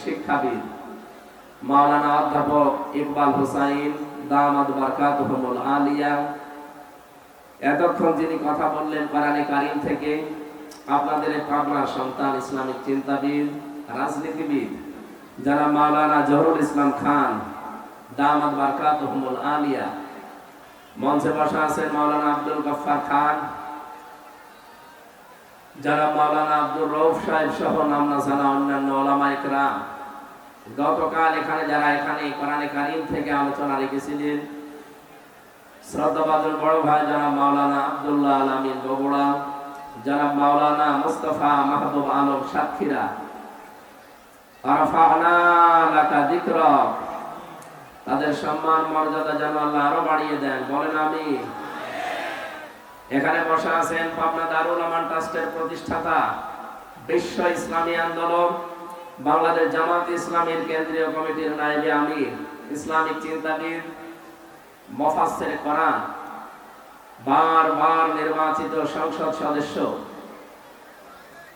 শিক্ষাবিদ মাওলানা অধ্যাপক ইকবাল হোসাইন দামাত বারকাতুহুল আলিয়া এতক্ষণ যিনি কথা বললেন কোরআনে কারীম থেকে, আপনাদের পাবনার সন্তান, ইসলামিক চিন্তাবিদ, রাজনীতিবিদ যারা মাওলানা জহুরুল ইসলাম খান দামাত বারকাতুহুল আলিয়া। মঞ্চে বসা আছেন মাওলানা আব্দুল গফফার খান, যারা মাওলানা আব্দুর রউফ সাহেব সহ নামনা জানা অন্যান্য ওলামায়ে কেরাম। গতকাল এখানে কোরআনে কারীম থেকে আলোচনা রেখেছিলেন শ্রদ্ধাভাজন বড় ভাই যারা মাওলানা আব্দুল্লাহ আল আমিন বগুড়া, যারা মাওলানা মুস্তাফা মাহবুব আলম সাতক্ষীরা। আরফা'না লাকা যিকরাক, তাদের সম্মান মর্যাদা যেন আল্লাহ আরো বাড়িয়ে দেন, বলেন আমিন। এখানে বসা আছেন পাবনা দারুল আমান ট্রাস্টের প্রতিষ্ঠাতা, বিশ্ব ইসলামী আন্দোলন বাংলাদেশ জামাত ইসলামীর কেন্দ্রীয় কমিটির নায়েবে আমির, ইসলামিক চিন্তাবিদ, মুফাসসির কোরআন, বারবার নির্বাচিত সংসদ সদস্য,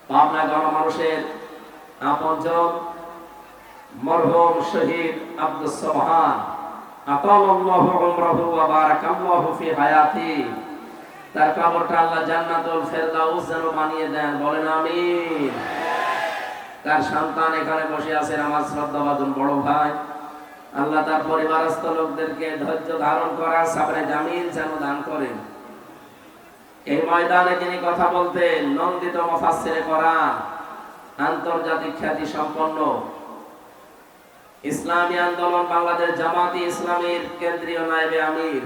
পাবনা গণমানুষের আপনজন মরহুম শহীদ আব্দুস সোবহান আতালাল্লাহু উমরাহু ওয়া বারাকাল্লাহু ফি হায়াতি, তার কবরটা আল্লাহ জান্নাতুল ফেরদাউস যেন বানিয়ে দেন, বলেন আমিন। তার সন্তান এখানে বসে আছেন আমার শ্রদ্ধাভাজন বড় ভাই, আল্লাহ তার পরিবারস্থ লোকদেরকে ধৈর্য ধারণ করার সাবরে জামিল যেন দান করেন। এই ময়দানে যিনি কথা বলতেন নন্দিত মুফাসসিরে কোরআন, আন্তর্জাতিক খ্যাতি সম্পন্ন ইসলামী আন্দোলন বাংলাদেশ জামাতি ইসলামীর কেন্দ্রীয় নায়েবে আমির,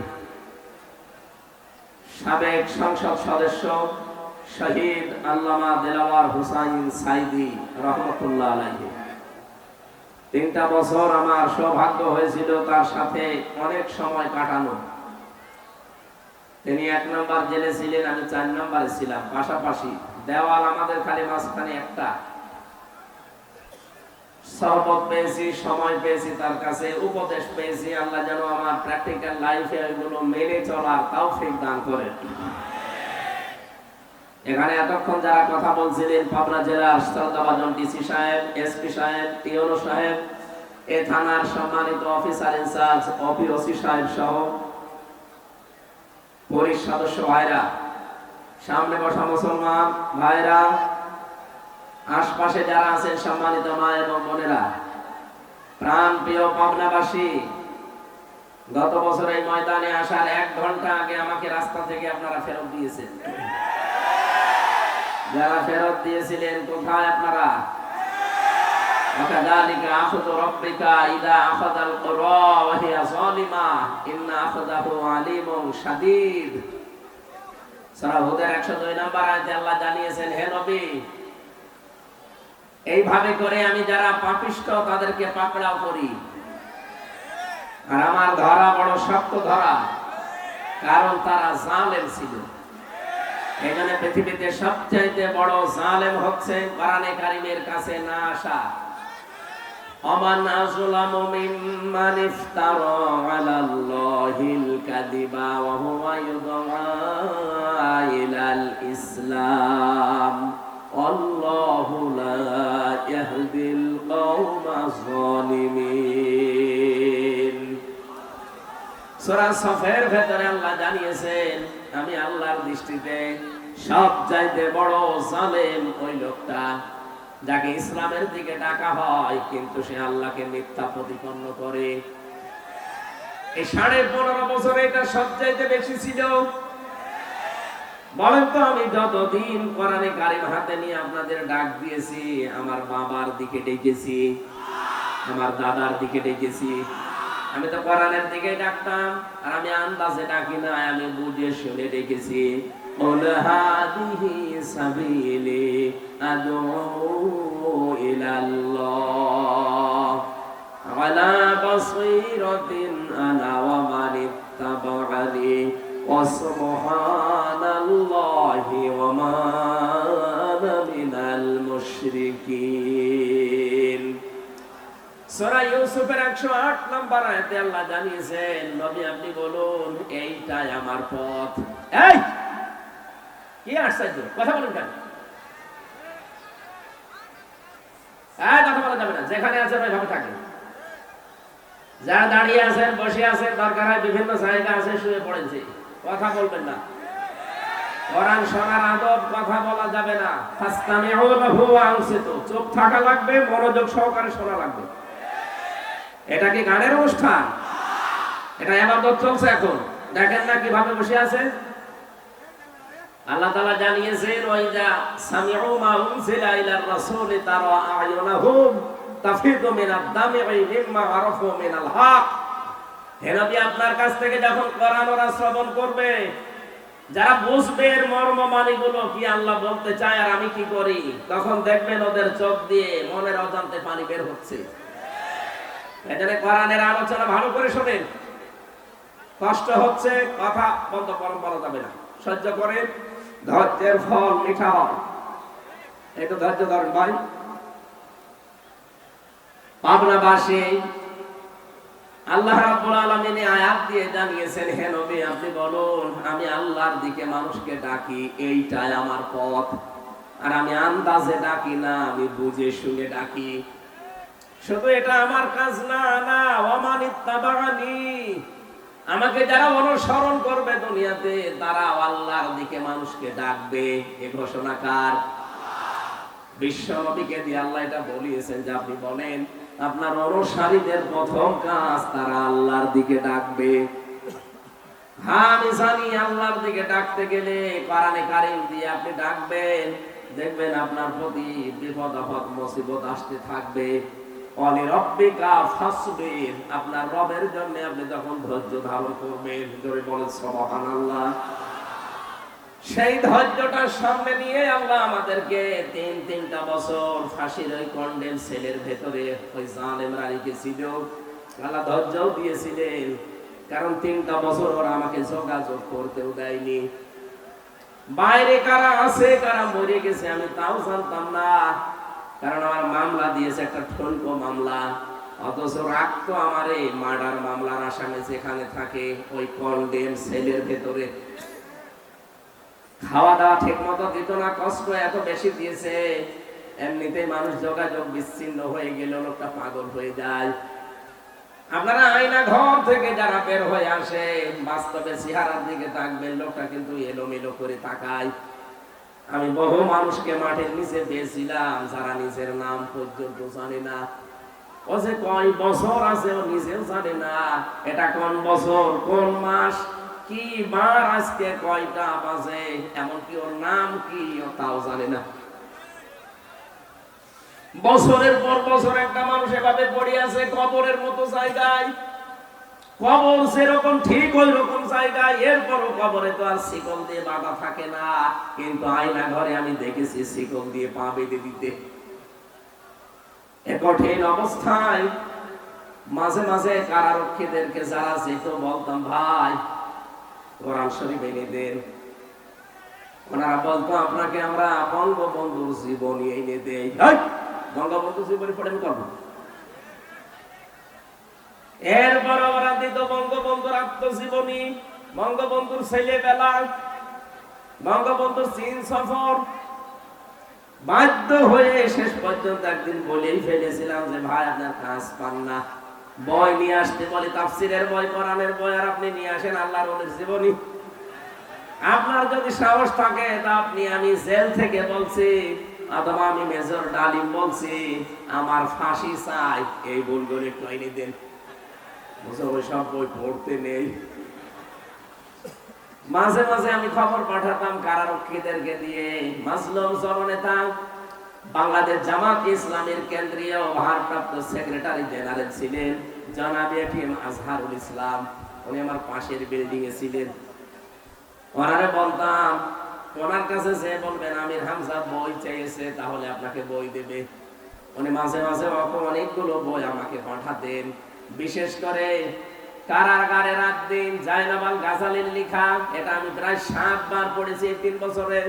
সাবেক সংসদ সদস্য শহীদ আল্লামা দেলাওয়ার হোসাইন সাইদি রহমতুল্লাহ আলাইহি। 3টা বছর আমার সৌভাগ্য হয়েছিল তার সাথে অনেক সময় কাটানো। তিনি 1 নম্বর জেলে ছিলেন, আমি 4 নম্বরে ছিলাম, পাশাপাশি দেওয়াল আমাদের খালি মাঝখানে একটা। সহবত পেয়েছি, সময় পেয়েছি, তার কাছে উপদেশ পেয়েছি। আল্লাহ যেন আমার প্র্যাকটিক্যাল লাইফে এগুলো মেনে চলার তৌফিক দান করেন। এখানে এতক্ষণ যারা কথা বলছিলেন পাবনা জেলার শ্রদ্ধাভাজন ডিসি সাহেব, এসপি সাহেব, টিওনো সাহেব, এ থানার সম্মানিত অফিসার ইনচার্জ ওসি সাহেব সহ পুলিশ সদস্য ভাইরা, সামনে বসা মুসলমান ভাইরা, আশপাশে যারা আছেন সম্মানিত মা এবং বোনেরা, প্রাণ প্রিয় পাবনাবাসী, গত বছর এই ময়দানে আসার 1 ঘন্টা আগে আমাকে রাস্তা থেকে আপনারা ফেরত দিয়েছেন। যারা ফেরত দিয়েছিলেন কোথায় আপনারা? ওয়াকাযালিকা আখযু রাব্বিকা ইযা আখাযাল কুরা ওয়া হিয়া যালিমা ইন্না আখযাহু আলীমুন শাদীদ। সূরা হুদের 102 নম্বর আয়াতে আল্লাহ জানিয়েছেন, হে নবী, এইভাবে করে আমি যারা পাপিষ্ঠ তাদেরকে পাকড়াও করি, আর আমার ধরা বড় শক্ত ধরা, কারণ তারা জালেম ছিল। এখানে পৃথিবীতে সবচাইতে বড় জালেম হচ্ছে কোরআনে কারীমের কাছে না আসা। ওমান আযলামু মিম্মান ইফতারা আলাল্লাহিল কাযিবা ওয়া হুয়া ইউদআ ইলাল ইসলাম আল্লাহু লা ইয়াহদিল কওমাজ যালিমিন। সূরা সফের ভেতরে আল্লাহ জানিয়েছেন, আমি আল্লাহর দৃষ্টিতে সবচাইতে বড় জালেম ওই লোকটা যাকে ইসলামের দিকে ডাকা হয় কিন্তু সে আল্লাহকে মিথ্যা প্রতিপন্ন করে। এই 15.5 বছরে এটা সবচাইতে বেশি ছিল। বলেন তো, আমি যতদিন কোরআনে কারীম হাতে নিয়ে আপনাদের ডাক দিয়েছি, আমার বাবার দিকে ডেকেছি, আমার দাদার দিকে ডেকেছি, আমি তো কোরআনের দিকে ডাকতাম, আর আমি আন্দাজে ডাকি না, আমি বুঝে শুনে ডেকেছি। কুল হাদিহি সাবিলি আদউ ইলাল্লাহ আলা বাসীরাতিন আনা ওয়া মান ইত্তাবা'আনি ওয়া সুবহানাল্লাহি ওয়া মা আনা মিনাল মুশরিকিন। সূরা ইউসুফের 108 নম্বর আয়াতে আল্লাহ জানিয়েছেন, নবী আপনি বলুন এইটাই আমার পথ। এই কি আশ্চর্য কথা বলেন কেন? কথা বলা যাবে না, যেখানে আছেন ওইভাবে থাকেন। যারা দাঁড়িয়ে আছেন, বসে আছেন, দরকার হয় বিভিন্ন জায়গা আছে, শুয়ে পড়েছে, কথা বলবেন না। কোরআন শোনার আদব, কথা বলা যাবে না। ফাসতামিউ লাহু ওয়া আনসিতু, চুপ থাকা লাগবে, মনোযোগ সহকারে শোনা লাগবে। এটা কি গানের অনুষ্ঠান? এটা ইবাদত চলছে এখন। দেখেন না কিভাবে বসে আছে। আল্লাহ তাআলা জানিয়েছেন, ওয়াইদা সামিউ মা উনজিলা ইলার রাসূলি তারা আয়ুনাহুম তাফিদু মিনাদ দামি'i মিম্মা আরাফু মিনাল হক। হে নবী, আপনার কাছ থেকে যখন কোরআন ওরা শ্রবণ করবে, যারা বুঝবে এর মর্ম মানিগুলো কি আল্লাহ বলতে চায় আর আমি কি করি, তখন দেখবেন ওদের চোখ দিয়ে মনের অজান্তে পানি বের হচ্ছে। এজন্য কোরআনের আলোচনা ভালো করে শোনেন। কষ্ট হচ্ছে, কথা বন্ধ বলা যাবে না, সহ্য করে। ধৈর্যের ফল মিঠা হয়, একটু ধৈর্য ধরেন ভাই। পাবনাবাসী আল্লাহ রাব্বুল আলামিন আয়াত দিয়ে জানিয়েছেন, হে নবী আপনি বলুন, আমি আল্লাহর দিকে মানুষকে ডাকি, এইটাই আমার পথ। আর আমি আন্দাজে ডাকি না, আমি বুঝে শুনে ডাকি। শুধু এটা আমার কাজ না, না ওয়ামান ইত্তাবানি, আমাকে যারা অনুসরণ করবে দুনিয়াতে, তারা আল্লাহর দিকে মানুষকে ডাকবে। এ ঘোষণা কার? বিশ্ব নবীকে দিয়ে আল্লাহ এটা বলিয়েছেন যে আপনি বলেন আপনার অনুসারীদের প্রথম কাজ তারা আল্লাহর দিকে ডাকবে। হ্যাঁ, আমি জানি আল্লাহর দিকে ডাকতে গেলে কোরআনে কারীম দিয়ে আপনি ডাকবেন, দেখবেন আপনার প্রতি বিপদ আপদ মুসিবত আসতে থাকবে। ওয়ালি রাব্বিকা ফাসবির, আপনার রবের জন্য আপনি যখন ধৈর্য ধারণ করবেন, জোরে বলেন সুবহানাল্লাহ। সেই ধৈর্যটার সামনে নিয়ে আল্লাহ আমাদেরকে তিনটা বছর ফাঁসির ওই কন্ডেম সেলের ভেতরে ওই জালেমরা রেখেছিল। আল্লাহ ধৈর্যও দিয়েছিলেন, কারণ 3টা বছর ওরা আমাকে যোগাযোগ করতেও দেয়নি। বাইরে কারা আছে, কারা মরে গেছে আমি তাও জানতাম না, কারণ আমার মামলা দিয়েছে একটা ঠনকো মামলা। অথচ রাখতো আমার এই মার্ডার মামলার আসামি যেখানে থাকে ওই কন্ডেম সেলের ভেতরে। খাওয়া দাওয়া ঠিক মতো দিত না, কষ্ট এত বেশি দিয়েছে, এমনিতেই মানুষ যোগাযোগ বিচ্ছিন্ন হয়ে গেল, লোকটা পাগল হয়ে যায়। আপনারা আয়না ঘর থেকে যারা বের হয়ে আসে, বাস্তবে চেহারার দিকে তাকবেন, লোকটা কিন্তু এলোমেলো করে তাকায়। আমি বহু মানুষকে মাঠের নিচে পেয়েছিলাম, যারা নিজের নাম পর্যন্ত জানে না। ও যে কয় বছর আছে ও নিজেও জানে না, এটা কোন বছর, কোন মাস, কি বার, আজকে কয়টা বাজে, এমনকি ওর নাম কি ও তাও জানে না। বছরের পর বছর একটা মানুষ এভাবে পড়ে আছে কবরের মতো জায়গায়। কবর যেরকম ঠিক ওই রকম জায়গায়, এরপরও কবরে তো আর শিকল দিয়ে বাঁধা থাকে না, কিন্তু আয়না ঘরে আমি দেখেছি শিকল দিয়ে পা বেঁধে দিতে। এ কঠিন অবস্থায় মাঝে মাঝে কারারক্ষীদেরকে যারা যেত বলতাম, ভাই কোরআন শরীফ এনে দেন। ওনারা বলতো, আপনাকে আমরা বঙ্গবন্ধুর জীবনী এনে দেই। বঙ্গবন্ধুর জীবনী পড়ে আমি করবো। এরপর ওরা দিত বঙ্গবন্ধুর আত্মজীবনী, বঙ্গবন্ধুর ছেলেবেলা, বঙ্গবন্ধুর চীন সফর। বাধ্য হয়ে শেষ পর্যন্ত একদিন বলেই ফেলেছিলাম যে ভাই আপনার কাজ পান না, বই নিয়ে আসতে বলে, তাফসিরের বই, কোরআনের বই, আর আপনি নিয়ে আসেন আল্লাহর ওলির জীবনী। আপনার যদি সাহস থাকে তা আপনি, আমি জেল থেকে বলছি, অথবা আমি মেজর ডালিম বলছি, আমার ফাঁসি চাই, এই বইগুলো একটু এনে দেন। সব বই পড়তে নেই। মাঝে মাঝে আমি খবর পাঠাতাম কারারক্ষীদেরকে দিয়ে। মাজলুম জননেতা, বাংলাদেশ জামাত ইসলামের কেন্দ্রীয় ভারপ্রাপ্ত সেক্রেটারি জেনারেল ছিলেন জনাব এটিএম আজহারুল ইসলাম, উনি আমার পাশের বিল্ডিং এ ছিলেন। ওনারে বলতাম, ওনার কাছে যে বলবেন আমির হামজা বই চেয়েছে, তাহলে আপনাকে বই দেবে। উনি মাঝে মাঝে অনেকগুলো বই আমাকে পাঠাতেন। বিশেষ করে কারাগারে রাত দিন জায়নাবাল গাজালির লেখা, এটা আমি প্রায় 7 বার পড়েছি 3 বছরে।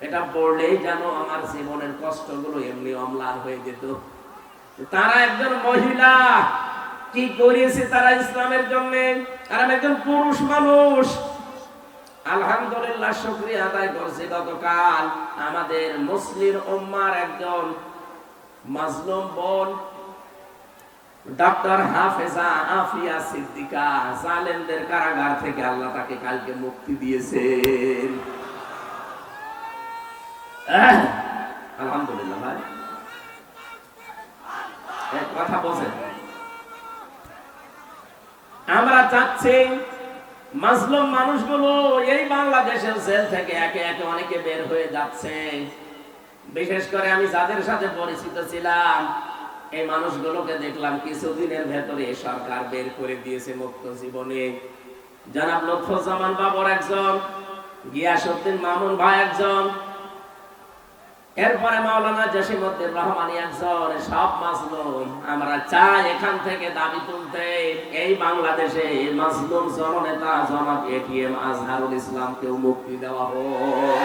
এটা পড়লেই যেন আমার জীবনের কষ্টগুলো এমনি অম্লান হয়ে যেত। তারা একজন মহিলা, কি করেছে তারা ইসলামের জন্য, আর আমি একজন পুরুষ মানুষ। আলহামদুলিল্লাহ, শুকরিয়া আদায় করছি, গতকাল আমাদের মুসলিম উম্মার একজন মাজলুম বোন ডক্টর হাফেজা আফিয়া সিদ্দিকা জালেমদের কারাগার থেকে আল্লাহ তাকে কালকে মুক্তি দিয়েছেন। আলহামদুলিল্লাহ। ভাই এক কথা বলছেন, আমরা চাচ্ছি মাজলুম মানুষগুলো এই বাংলাদেশের জেল থেকে একে একে অনেকে বের হয়ে যাচ্ছে। বিশেষ করে আমি যাদের সাথে পরিচিত ছিলাম এই মানুষগুলোকে দেখলাম কিছুদিনের ভেতরে সরকার বের করে দিয়েছে মুক্ত জীবনে। জনাব লুৎফুজ্জামান বাবর একজন, গিয়াসউদ্দিন মামুন ভাই একজন, এরপরে মাওলানা জসিমউদ্দিন রহমানী একজন। সব মাজলুম। আমরা চাই এখান থেকে দাবি তুলতে এই বাংলাদেশে মাজলুম জননেতা জনাব এটিএম আজহারুল ইসলামকেও মুক্তি দেওয়া হোক।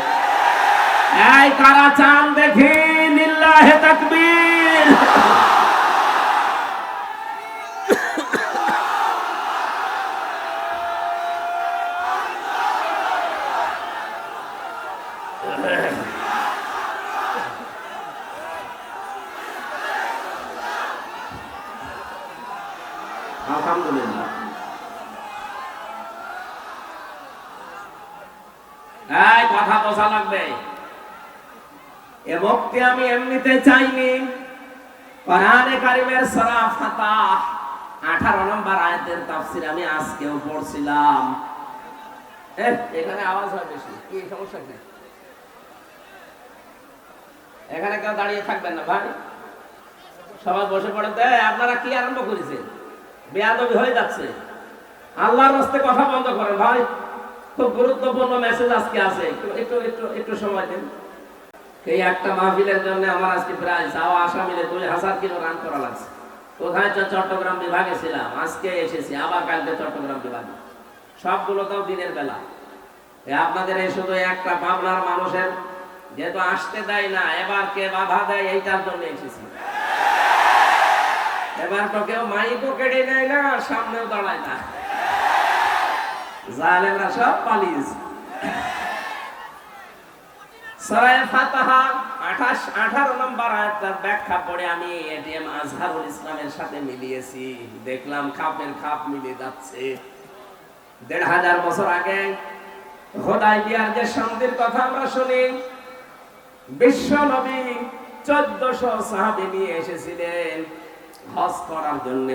এই কারা চান দেখি? লিল্লাহে তাকবীর। আলহামদুলিল্লাহ। এই কথা বোঝা লাগবে। এ মুক্তি আমি এমনিতে চাইনি। কোরআনে কারীমের সূরা ফাতাহ 18 নম্বর আয়াতের তাফসীর আমি আজকেও পড়ছিলাম। এখানে আওয়াজ হয় বেশি, কি সমস্যা কি? এখানে কেউ দাঁড়িয়ে থাকবেন না ভাই, সবাই বসে পড়েন। আপনারা কি আরম্ভ করেছেন? বেয়াদবি হয়ে যাচ্ছে। আল্লাহর রাস্তায় কথা বন্ধ করেন ভাই। খুব গুরুত্বপূর্ণ মেসেজ আজকে আছে, একটু একটু একটু সময় দিন। এই একটা মাহফিলের জন্য আমার আজকে প্রায় যাওয়া আসা মিলে 2000 কিলো রান করা লাগছে। কোথায়? চট্টগ্রাম বিভাগে ছিলাম, আজকে এসেছি আবার কালকে চট্টগ্রাম বিভাগে। সবগুলো তো দিনের বেলা। আপনাদের এই শুধু একটা পাবনার মানুষের যেহেতু আসতে দেয় না, এবার কে বাধা দেয় এইটার জন্য এসেছি। এবার তো কেউ মাইকও কেড়ে নেয় না, সামনেও দাঁড়ায় না, জালেমরা সব পালিয়েছে। সূরা ফাতিহা 18 নম্বর আয়াতের ব্যাখ্যা পড়ে আমি এটিএম আজহারুল ইসলামের সাথে মিলিয়েছি। দেখলাম খাপের খাপ মিলে যাচ্ছে। 1500 বছর আগে হুদায়বিয়ার যে সন্ধির কথা আমরা শুনি, বিশ্ব নবী 1400 সাহাবী নিয়ে এসেছিলেন হজ করার জন্য।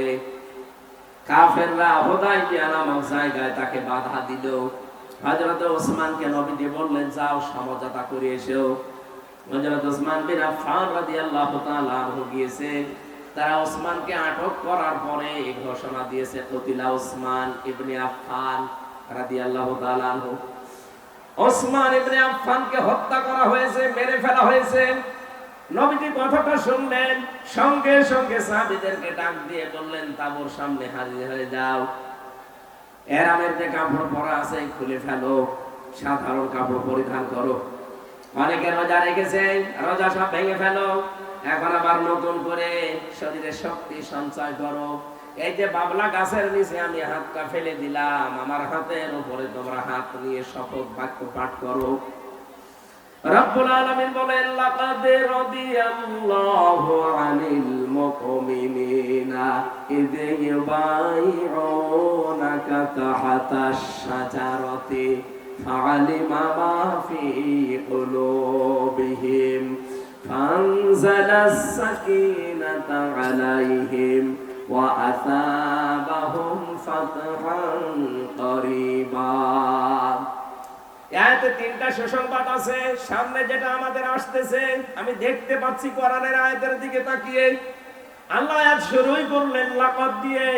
কাফেররা হুদায়বিয়া নামক জায়গায় তাকে বাধা দিল। হযরত ওসমানকে নবীজি বললেন, যাও সমঝোতা করে এসো। হযরত ওসমান বিন আফফান রাদিয়াল্লাহু তাআলা আনহু গিয়েছে। তারা ওসমানকে আটক করার পরে ঘোষণা দিয়েছে, কতিলা ওসমান ইবনে আফফান রাদিয়াল্লাহু তাআলা আনহু। ওসমান ইবনে আফফানকে হত্যা করা হয়েছে, মেরে ফেলা হয়েছে। নবীজি কথাটা শুনলেন, সঙ্গে সঙ্গে সাহাবীদেরকে ডাক দিয়ে বললেন, তাবুর সামনে হাজির হয়ে যাও। এরামের যে কাপড় পরা আছে খুলে ফেলো, সাধারণ কাপড় পরিধান করো। অনেকে রোজা রেখেছে, রোজা সব ভেঙে ফেলো। এখন আবার নতুন করে শরীরে শক্তি সঞ্চয় করো। এই যে বাবলা গাছের নিচে আমি হাতটা ফেলে দিলাম, আমার হাতের উপরে তোমরা হাত নিয়ে শপথ বাক্য পাঠ করো। রব্বুল আলামিন বলেন, লাকাদ রাদিয়াল্লাহু আনিল মুমিনিনা ইয ইউবাইউনাকা তাহতাশ শাজারাতি ফাআলিমা মা ফি কুলুবিহিম ফানজালাস সাকিনাতা আলাইহিম ওয়া আসাবাহুম ফাতহান করিবা। এতে 3টা সুসংবাদ আছে। সামনে যেটা আমাদের আসতেছে, আমি দেখতে পাচ্ছি কোরআনের আয়াতের দিকে তাকিয়ে। আল্লাহ আয়াত শুরুই করলেন লাকাদ দিয়ে।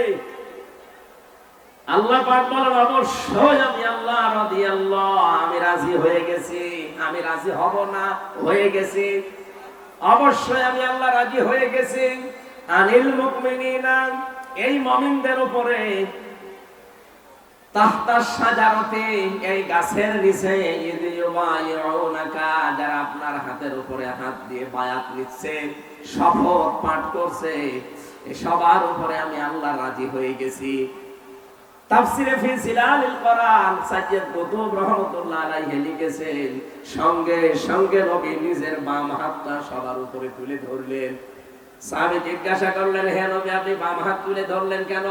আল্লাহ পাক বলেন, অবশ্যই আমি আল্লাহ রাদিয়াল্লাহু, আমি রাজি হয়ে গেছি। আমি রাজি হব না, হয়ে গেছি। অবশ্যই আমি আল্লাহ রাজি হয়ে গেছি। আনিল মুমিনিনা, এই মুমিনদের উপরে, তাহতা শাজারাতে, এই গাছের নিচে, ইউবাইউনাকা, যারা আপনার হাতের উপরে হাত দিয়ে বায়াত নিচ্ছে, শপথ পাঠ করছে, এই সবার উপরে আমি আল্লাহ রাজি হয়ে গেছি। তাফসিরে ফি জিলালিল কোরআন সাইয়্যিদ কুতুব রাহমাতুল্লাহ আলাইহি লিখেছেন, সঙ্গে সঙ্গে নবী নিজের বাম হাতটা সবার উপরে তুলে ধরলেন। সাহাবী জিজ্ঞাসা করলেন, হে নবী আপনি বাম হাত তুলে ধরলেন কেন?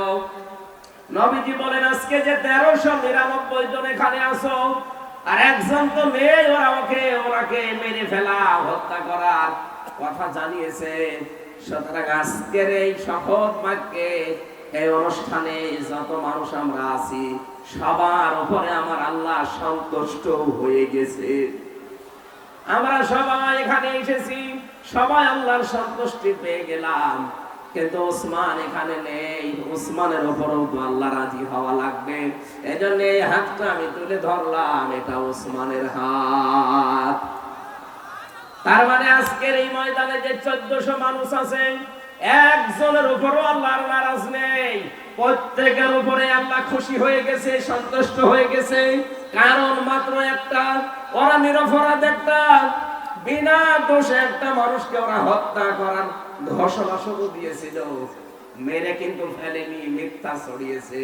নবীজি বলেন, আজকে যে 1399 জন এখানে আছো আর একজন তো নেই, ওরাকে মেরে ফেলা, হত্যা করার কথা জানিয়েছে। সুতরাং আজকের এই শপথ বাক্যে, এই অনুষ্ঠানে যত মানুষ আমরা আছি সবার উপরে আমার আল্লাহ সন্তুষ্ট হয়ে গেছে। আমরা সবাই এখানে এসেছি, সবাই আল্লাহর সন্তুষ্টি পেয়ে গেলাম, কিন্তু ওসমান এখানে নেই। ওসমানের উপরও তো আল্লাহ রাজি হওয়া লাগবে। এজন্য এই হাতটা আমি তুলে ধরলাম, এটা ওসমানের হাত। তার মানে আজকের এই ময়দানে যে 1400 মানুষ আছে, একজনের উপরও আল্লাহর নারাজ নেই, প্রত্যেকের উপরে আল্লাহ খুশি হয়ে গেছে, সন্তুষ্ট হয়ে গেছে। কারণ মাত্র একটা, ওরা নিরপরাধ একটা বিনা দোষে একটা মানুষকে ওরা হত্যা করার ঘোষণা শুরু দিয়েছিল, মেরে কিন্তু ফেলেনি, মিথ্যা ছড়িয়েছে।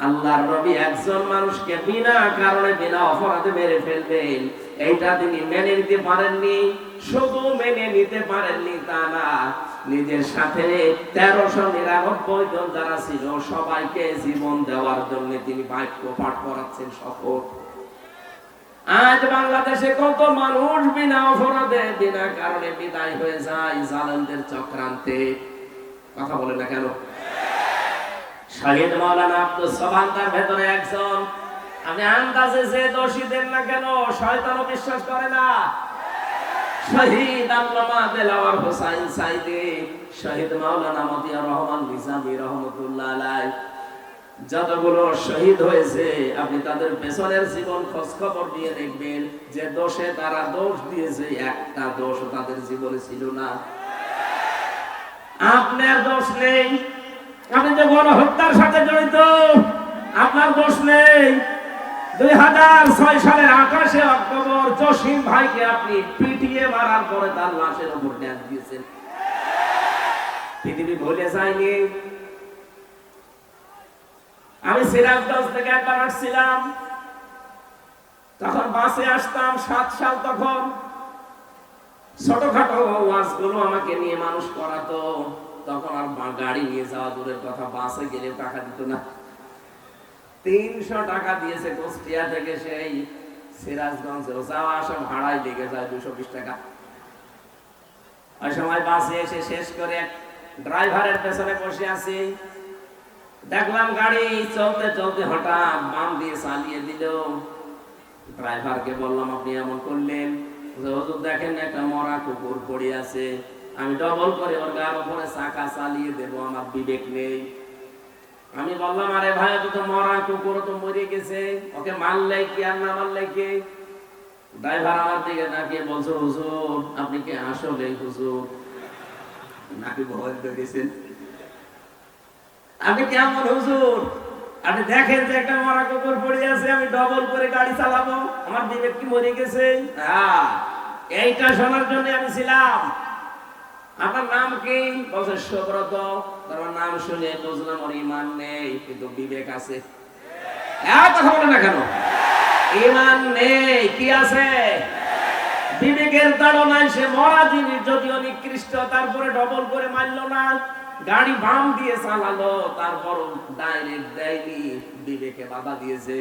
আল্লাহর নবী একজন মানুষকে বিনা কারণে বিনা অপরাধে মেরে ফেলবেন, এইটা তিনি মেনে নিতে পারেননি। শুধু মেনে নিতে পারেননি তা না, নিজের সাথে 1399 জন যারা ছিল সবাইকে জীবন দেওয়ার জন্য তিনি বাক্য পাঠ করাচ্ছেন, শপথ। আজ বাংলাদেশে কত মানুষ বিনা অপরাধে বিনা কারণে বিদায় হয়ে যায় জালেমদের চক্রান্তে। কথা বলে না কেন? শহীদ মাওলানা আব্দুস সোবহান তার ভেতরে একজন। আমি আন্দাজে যে দোষী দেন না কেন, শয়তানও বিশ্বাস করে না। শহীদ আল্লামা দেলাওয়ার হোসাইন সাইদি, শহীদ মাওলানা মতিয়ার রহমান নিজামী রহমাতুল্লাহ আলাইহি, যতগুলো শহীদ হয়েছে আপনি তাদের পেছনের জীবন খোঁজ খবর দিয়ে দেখবেন, যে দোষে তারা দোষ দিয়েছে একটা দোষ তাদের জীবনে ছিল না। আপনার দোষ নেই, আপনি যে গণহত্যার সাথে জড়িত, আপনার দোষ নেই। 2006 সালের 28 অক্টোবর জসিম ভাইকে আপনি পিটিয়ে মারার পরে তার লাশের উপর ড্যান্স দিয়েছেন, পৃথিবী ভুলে যায়নি। আমি সিরাজগঞ্জ থেকে একবার আসছিলাম, তখন বাসে আসতাম, 7 সাল, তখন ছোটখাটো ওয়াজগুলো আমাকে নিয়ে মানুষ করাতো। তখন আর গাড়ি নিয়ে যাওয়া দূরের কথা, বাসে গেলে টাকা দিত না। 300 টাকা দিয়েছে কুষ্টিয়া থেকে সেই সিরাজগঞ্জ, যাওয়া আসা ভাড়ায় লেগে যায় 220 টাকা। ওই সময় বাসে এসে শেষ করে ড্রাইভারের পেছনে বসে আছি, দেখলাম গাড়ি চলতে চলতে হঠাৎ বাম দিয়ে চালিয়ে দিল। ড্রাইভারকে বললাম, আপনি এমন করলেন? হুজুর দেখেন একটা মরা কুকুর পড়ে আছে, আমি ডবল করে ওর গার উপরে চাকা চালিয়ে দেব, আমার বিবেক নেই। আমি বললাম, আরে ভাই তো মরা কুকুর তো মরে গেছে, ওকে মারলে কি আর না মারলে কি? ড্রাইভার আমার দিকে তাকিয়ে বলছো, হুজুর আপনি কি আসলে হুজুর নাকি ভয় পেয়েছেন? আপনি কেমন হুজুর? আপনি দেখেন যে একটা মরা কুকুর পড়ে আছে, আমি ডবল করে গাড়ি চালাবো, আমার বিবেক কি মরে গেছে? হ্যাঁ, এইটা শোনার জন্য আমি ছিলাম। আপনার নাম কি? বলছে সুব্রত। তোমার নাম শুনে বুঝলাম ওর ঈমান নেই, কিন্তু বিবেক আছে। কথা বলে না কেন? ঈমান নেই, কি আছে? বিবেকের তাড়নায় সে মরা জিনিস যদিও নিকৃষ্ট, তারপরে ডবল করে মারলো না, গাড়ি বাম দিয়ে চালালো, তারপর ডাইরেক্ট দেয়নি, বিবেকে বাধা দিয়েছে।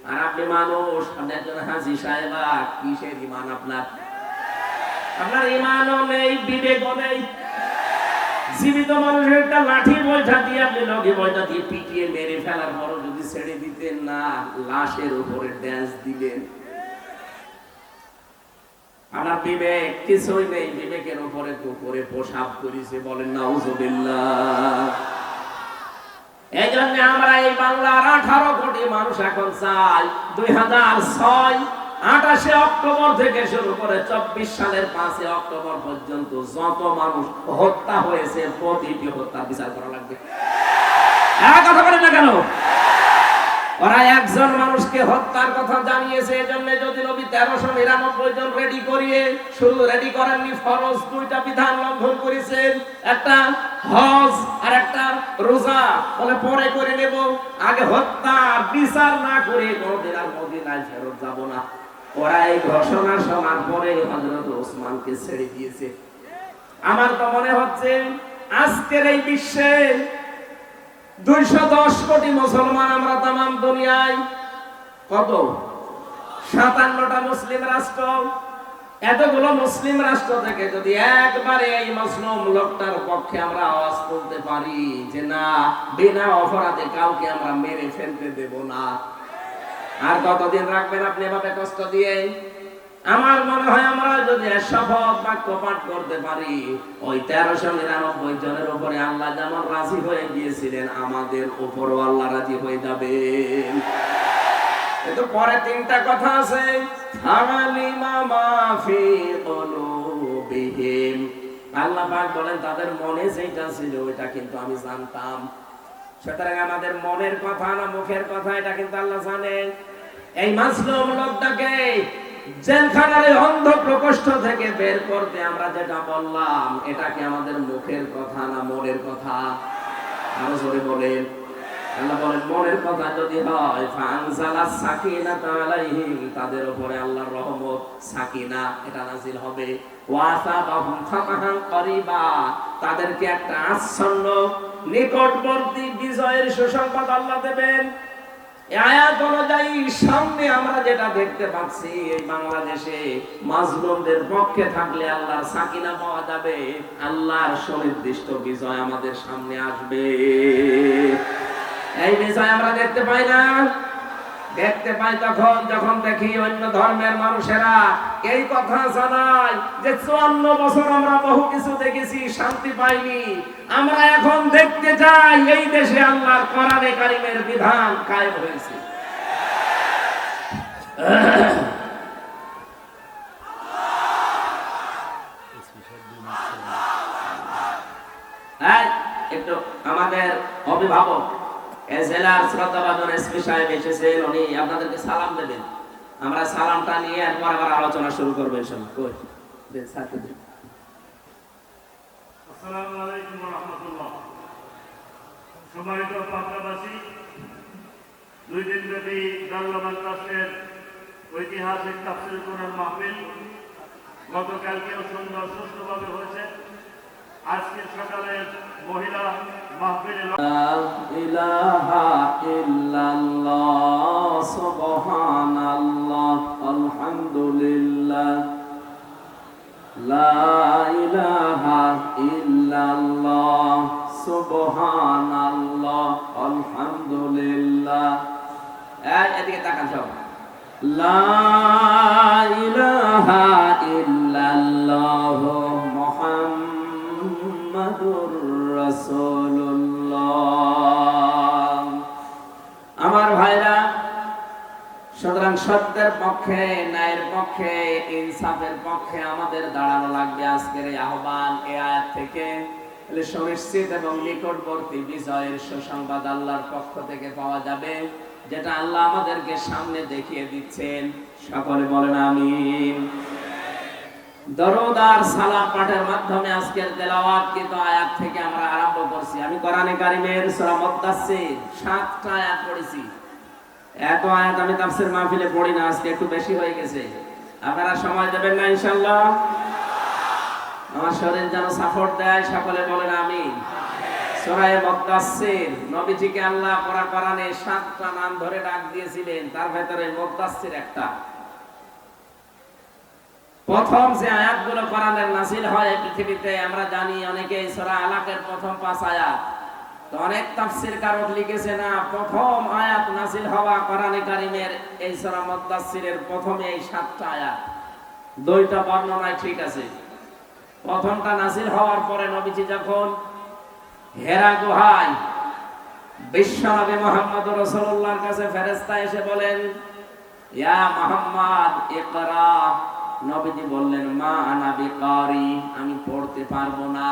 আর আপনি মানুষ, আপনি একজন হাজী সাহেবা, কিসের ঈমান আপনার? আপনার ঈমানও নেই, বিবেকও নেই। জীবিত মানুষের একটা লাঠি বৈঠা দিয়ে আপনি লগে বৈঠা দিয়ে পিটিয়ে মেরে ফেলার পরও যদি ছেড়ে দিতেন না, লাশের উপরে ড্যান্স দিলেন। আমার বিবেক কিছুই নেই, বিবেকের উপরে কুকুরে প্রসাব করেছে, বলেন নাউজুবিল্লাহ। এই জন্য আমরা এই বাংলার 18 কোটি মানুষ এখন চাই 2006 28 অক্টোবর থেকে শুরু করে 24 সালের 5 অক্টোবর পর্যন্ত যত মানুষ হত্যা হয়েছে প্রতিটি হত্যার বিচার করা লাগবে। কথা বলেন না কেন? ওরা একজন মানুষকে হত্যার কথা জানিয়েছে, এজন্য যদি নবী 1399 জন রেডি করিয়ে, শুধু রেডি করেননি, ফরজ 2টা বিধান লঙ্ঘন করেছেন, একটা হজ আর একটা রোজা, বলে পরে করে নেব, আগে হত্যার বিচার না করে কোনদিন আর মদিনায় ফেরত যাব না। ওরা এই ঘোষণা শোনার পরে হযরত ওসমানকে ছেড়ে দিয়েছে। আমার তো মনে হচ্ছে আজকের এই বিশ্বে 210 কোটি মুসলমান আমরা তামাম দুনিয়ায়, কত 57টা মুসলিম রাষ্ট্র, এতগুলো মুসলিম রাষ্ট্র থেকে যদি একবারে এই মুসলিম লোকটার পক্ষে আমরা আওয়াজ তুলতে পারি যে না, বিনা অপরাধে কাউকে আমরা মেরে ফেলতে দেব না, আর কতদিন রাখবেন আপনি এভাবে কষ্ট দিয়ে? আমার মনে হয় আমরা যদি শপথ বাক্য পাঠ করতে পারি, ওই 1399 জনের উপরে আল্লাহ যেমন রাজি হয়ে গিয়েছিলেন, আমাদের উপরও আল্লাহ রাজি হয়ে যাবেন। কিন্তু পরে তিনটা কথা আছে, আল্লাহ পাক বলেন তাদের মনে যেটা ছিল ওইটা কিন্তু আমি জানতাম। সুতরাং আমাদের মনের কথা না মুখের কথা এটা কিন্তু আল্লাহ জানেন। এই মাসলুম লোকটাকে জেলখানার অন্ধ প্রকোষ্ঠ থেকে বের করতে আমরা যেটা বললাম, এটা কি আমাদের মুখের কথা না মনের কথা? আরো জোরে বলেন। আল্লাহ বলেন মনের কথা যদি হয়, ফানজালাস সাকিনাতা আলাইহিম, তাদের উপরে আল্লাহর রহমত সাকিনা এটা নাযিল হবে। ওয়াসাবাহুম ফাতাহান করিবা, তাদেরকে একটা আচ্ছন্ন নিকটবর্তী বিজয়ের সুসংবাদ আল্লাহ দেবেন। এই আয়াত অনুযায়ী সামনে আমরা যেটা দেখতে পাচ্ছি, এই বাংলাদেশে মাজলুমদের পক্ষে থাকলে আল্লাহর সাকিনা পাওয়া যাবে, আল্লাহর সুনির্দিষ্ট বিজয় আমাদের সামনে আসবে। এই বিষয় আমরা দেখতে পাই না, দেখতে পাই তখন যখন দেখি অন্য ধর্মের মানুষেরা এই কথা জানায় যে 54 বছর আমরা বহু কিছু দেখেছি, শান্তি পাইনি, আমরা এখন দেখতে চাই এই দেশে আল্লাহর কোরআনে কারিমের বিধান কায়েম হয়েছে। একটু আমাদের অভিভাবক জেলার শ্রদ্ধাভাজন এসপি সাহেব এসেছেন, উনি আপনাদেরকে সালাম দেবেন। আমরা সালামটা নিয়ে এরপর আবার আলোচনা শুরু করবো। আসসালামু আলাইকুম ওয়া রাহমাতুল্লাহ। সম্মানিত পাত্রবাসী, 2 দিনব্যাপী দারুল ট্রাস্টের ঐতিহাসিক তাফসীর কোরআন মাহফিল গতকালকেও সুন্দর সুষ্ঠুভাবে হয়েছে। আজকে সকালে মহিলা মাহফিলে লা ইলাহা ইল্লাল্লাহ সুবহানাল্লাহ আলহামদুলিল্লাহ, লা ইলাহা ইল্লাল্লাহ সুবহানাল্লাহ আলহামদুলিল্লাহ। এদিকে তাকান সব। লা ইলাহা ইল্লাল্লাহ মুহাম্মাদুর রাসূলুল্লাহ। আমার ভাইরা, সুতরাং সত্যের পক্ষে, ন্যায়ের পক্ষে, ইনসাফের পক্ষে আমাদের দাঁড়ানো লাগবে। আজকের এই আহ্বান এই আয়াত থেকে সুনিশ্চিত এবং নিকটবর্তী বিজয়ের সুসংবাদ আল্লাহর পক্ষ থেকে পাওয়া যাবে, যেটা আল্লাহ আমাদেরকে সামনে দেখিয়ে দিচ্ছেন। সকলে বলেন আমিন। দরুদ আর সালাম পাঠের মাধ্যমে আজকের তেলাওয়াতকৃত আয়াত থেকে আমরা আরম্ভ করছি। আমি কোরআনে কারিমের সূরা মুদ্দাসসির 7টা আয়াত পড়েছি। এত আয়াত আমি তাফসীর মাহফিলে পড়ি না, আজকে একটু বেশি হয়ে গেছে। আপনারা সময় দেবেন না ইনশাআল্লাহ? আমার শরীর যেন সাপোর্ট দেয়, সকলে বলেন আমিন। সূরা মুদ্দাসসির, নবীজিকে আল্লাহ কোরআনে 7টা নাম ধরে ডাক দিয়েছিলেন, তার ভিতরে মুদ্দাসসির একটা। প্রথম যে আয়াতগুলো কোরআনের নাযিল হয় এই পৃথিবীতে, আমরা জানি অনেকে সূরা আলাকের প্রথম 5 আয়াত, তো অনেক তাফসীরকারক লিখেছে না, প্রথম আয়াত নাযিল হওয়া কোরআনে কারীমের এই সূরা মুদ্দাসসিরের প্রথমে এই 7টা আয়াত। 2টা বর্ণনায় ঠিক আছে। প্রথমটা নাযিল হওয়ার পরে নবীজি যখন হেরা গুহায় বিশ্বনবী মুহাম্মদুর রাসূলুল্লাহর কাছে ফেরেশতা এসে বলেন, ইয়া মুহাম্মদ ইকরা, নবীজি বললেন মা আনা বিকারি, আমি পড়তে পারবো না,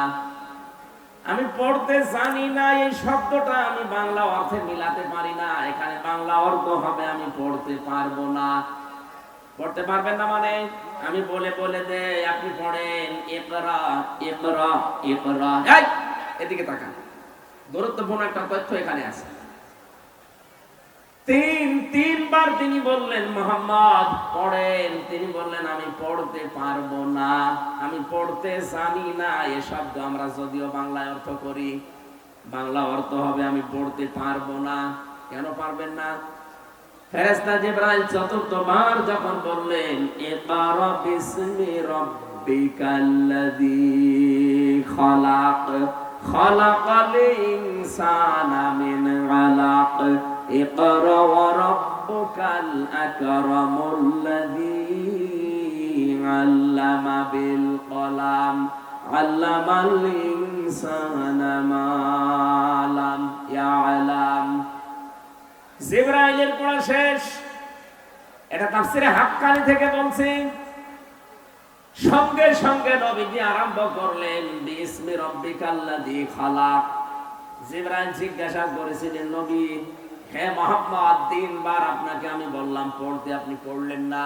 আমি পড়তে জানি না। এই শব্দটা আমি বাংলা অর্থে মিলাতে পারি না, এখানে বাংলা অর্থ হবে আমি পড়তে পারবো না। পড়তে পারবেন না মানে আমি বলে বলে দে, আপনি পড়েন ইকরা ইকরা ইকরা। এদিকে তাকান, গুরুত্বপূর্ণ একটা তথ্য এখানে আছে। তিনবার তিনি বললেন মুহাম্মদ পড়েন। তিনি বললেন আমি পড়তে পারবো না, আমি পড়তে জানি না। এ শব্দ আমরা যদিও বাংলায় অর্থ করি, বাংলা অর্থ হবে আমি পড়তে পারবো না। কেন পারবেন না? ফেরেশতা জিবরাইল চতুর্থবার যখন বললেন ইকরা বিসমি রাব্বিকাল্লাযী খালাক খালাকাল ইনসানা মিন আলাক ইকরা ওয়া রাব্বুকাল আকরামুল্লাযী আল্লামা বিল কলাম আল্লামাল ইনসানা মা লাম ইয়ালাম। জিবরাইলের পড়া শেষ। এটা তাফসীরে হাক্কানি থেকে বলছি। সঙ্গে সঙ্গে নবীজি আরম্ভ করলেন বিসমি রাব্বিকাল্লাযী খালাক। জিবরাইল জিজ্ঞাসা করেছিলেন নবী, হে মুহাম্মদ, তিনবার আপনাকে আমি বললাম পড়তে, আপনি পড়লেন না।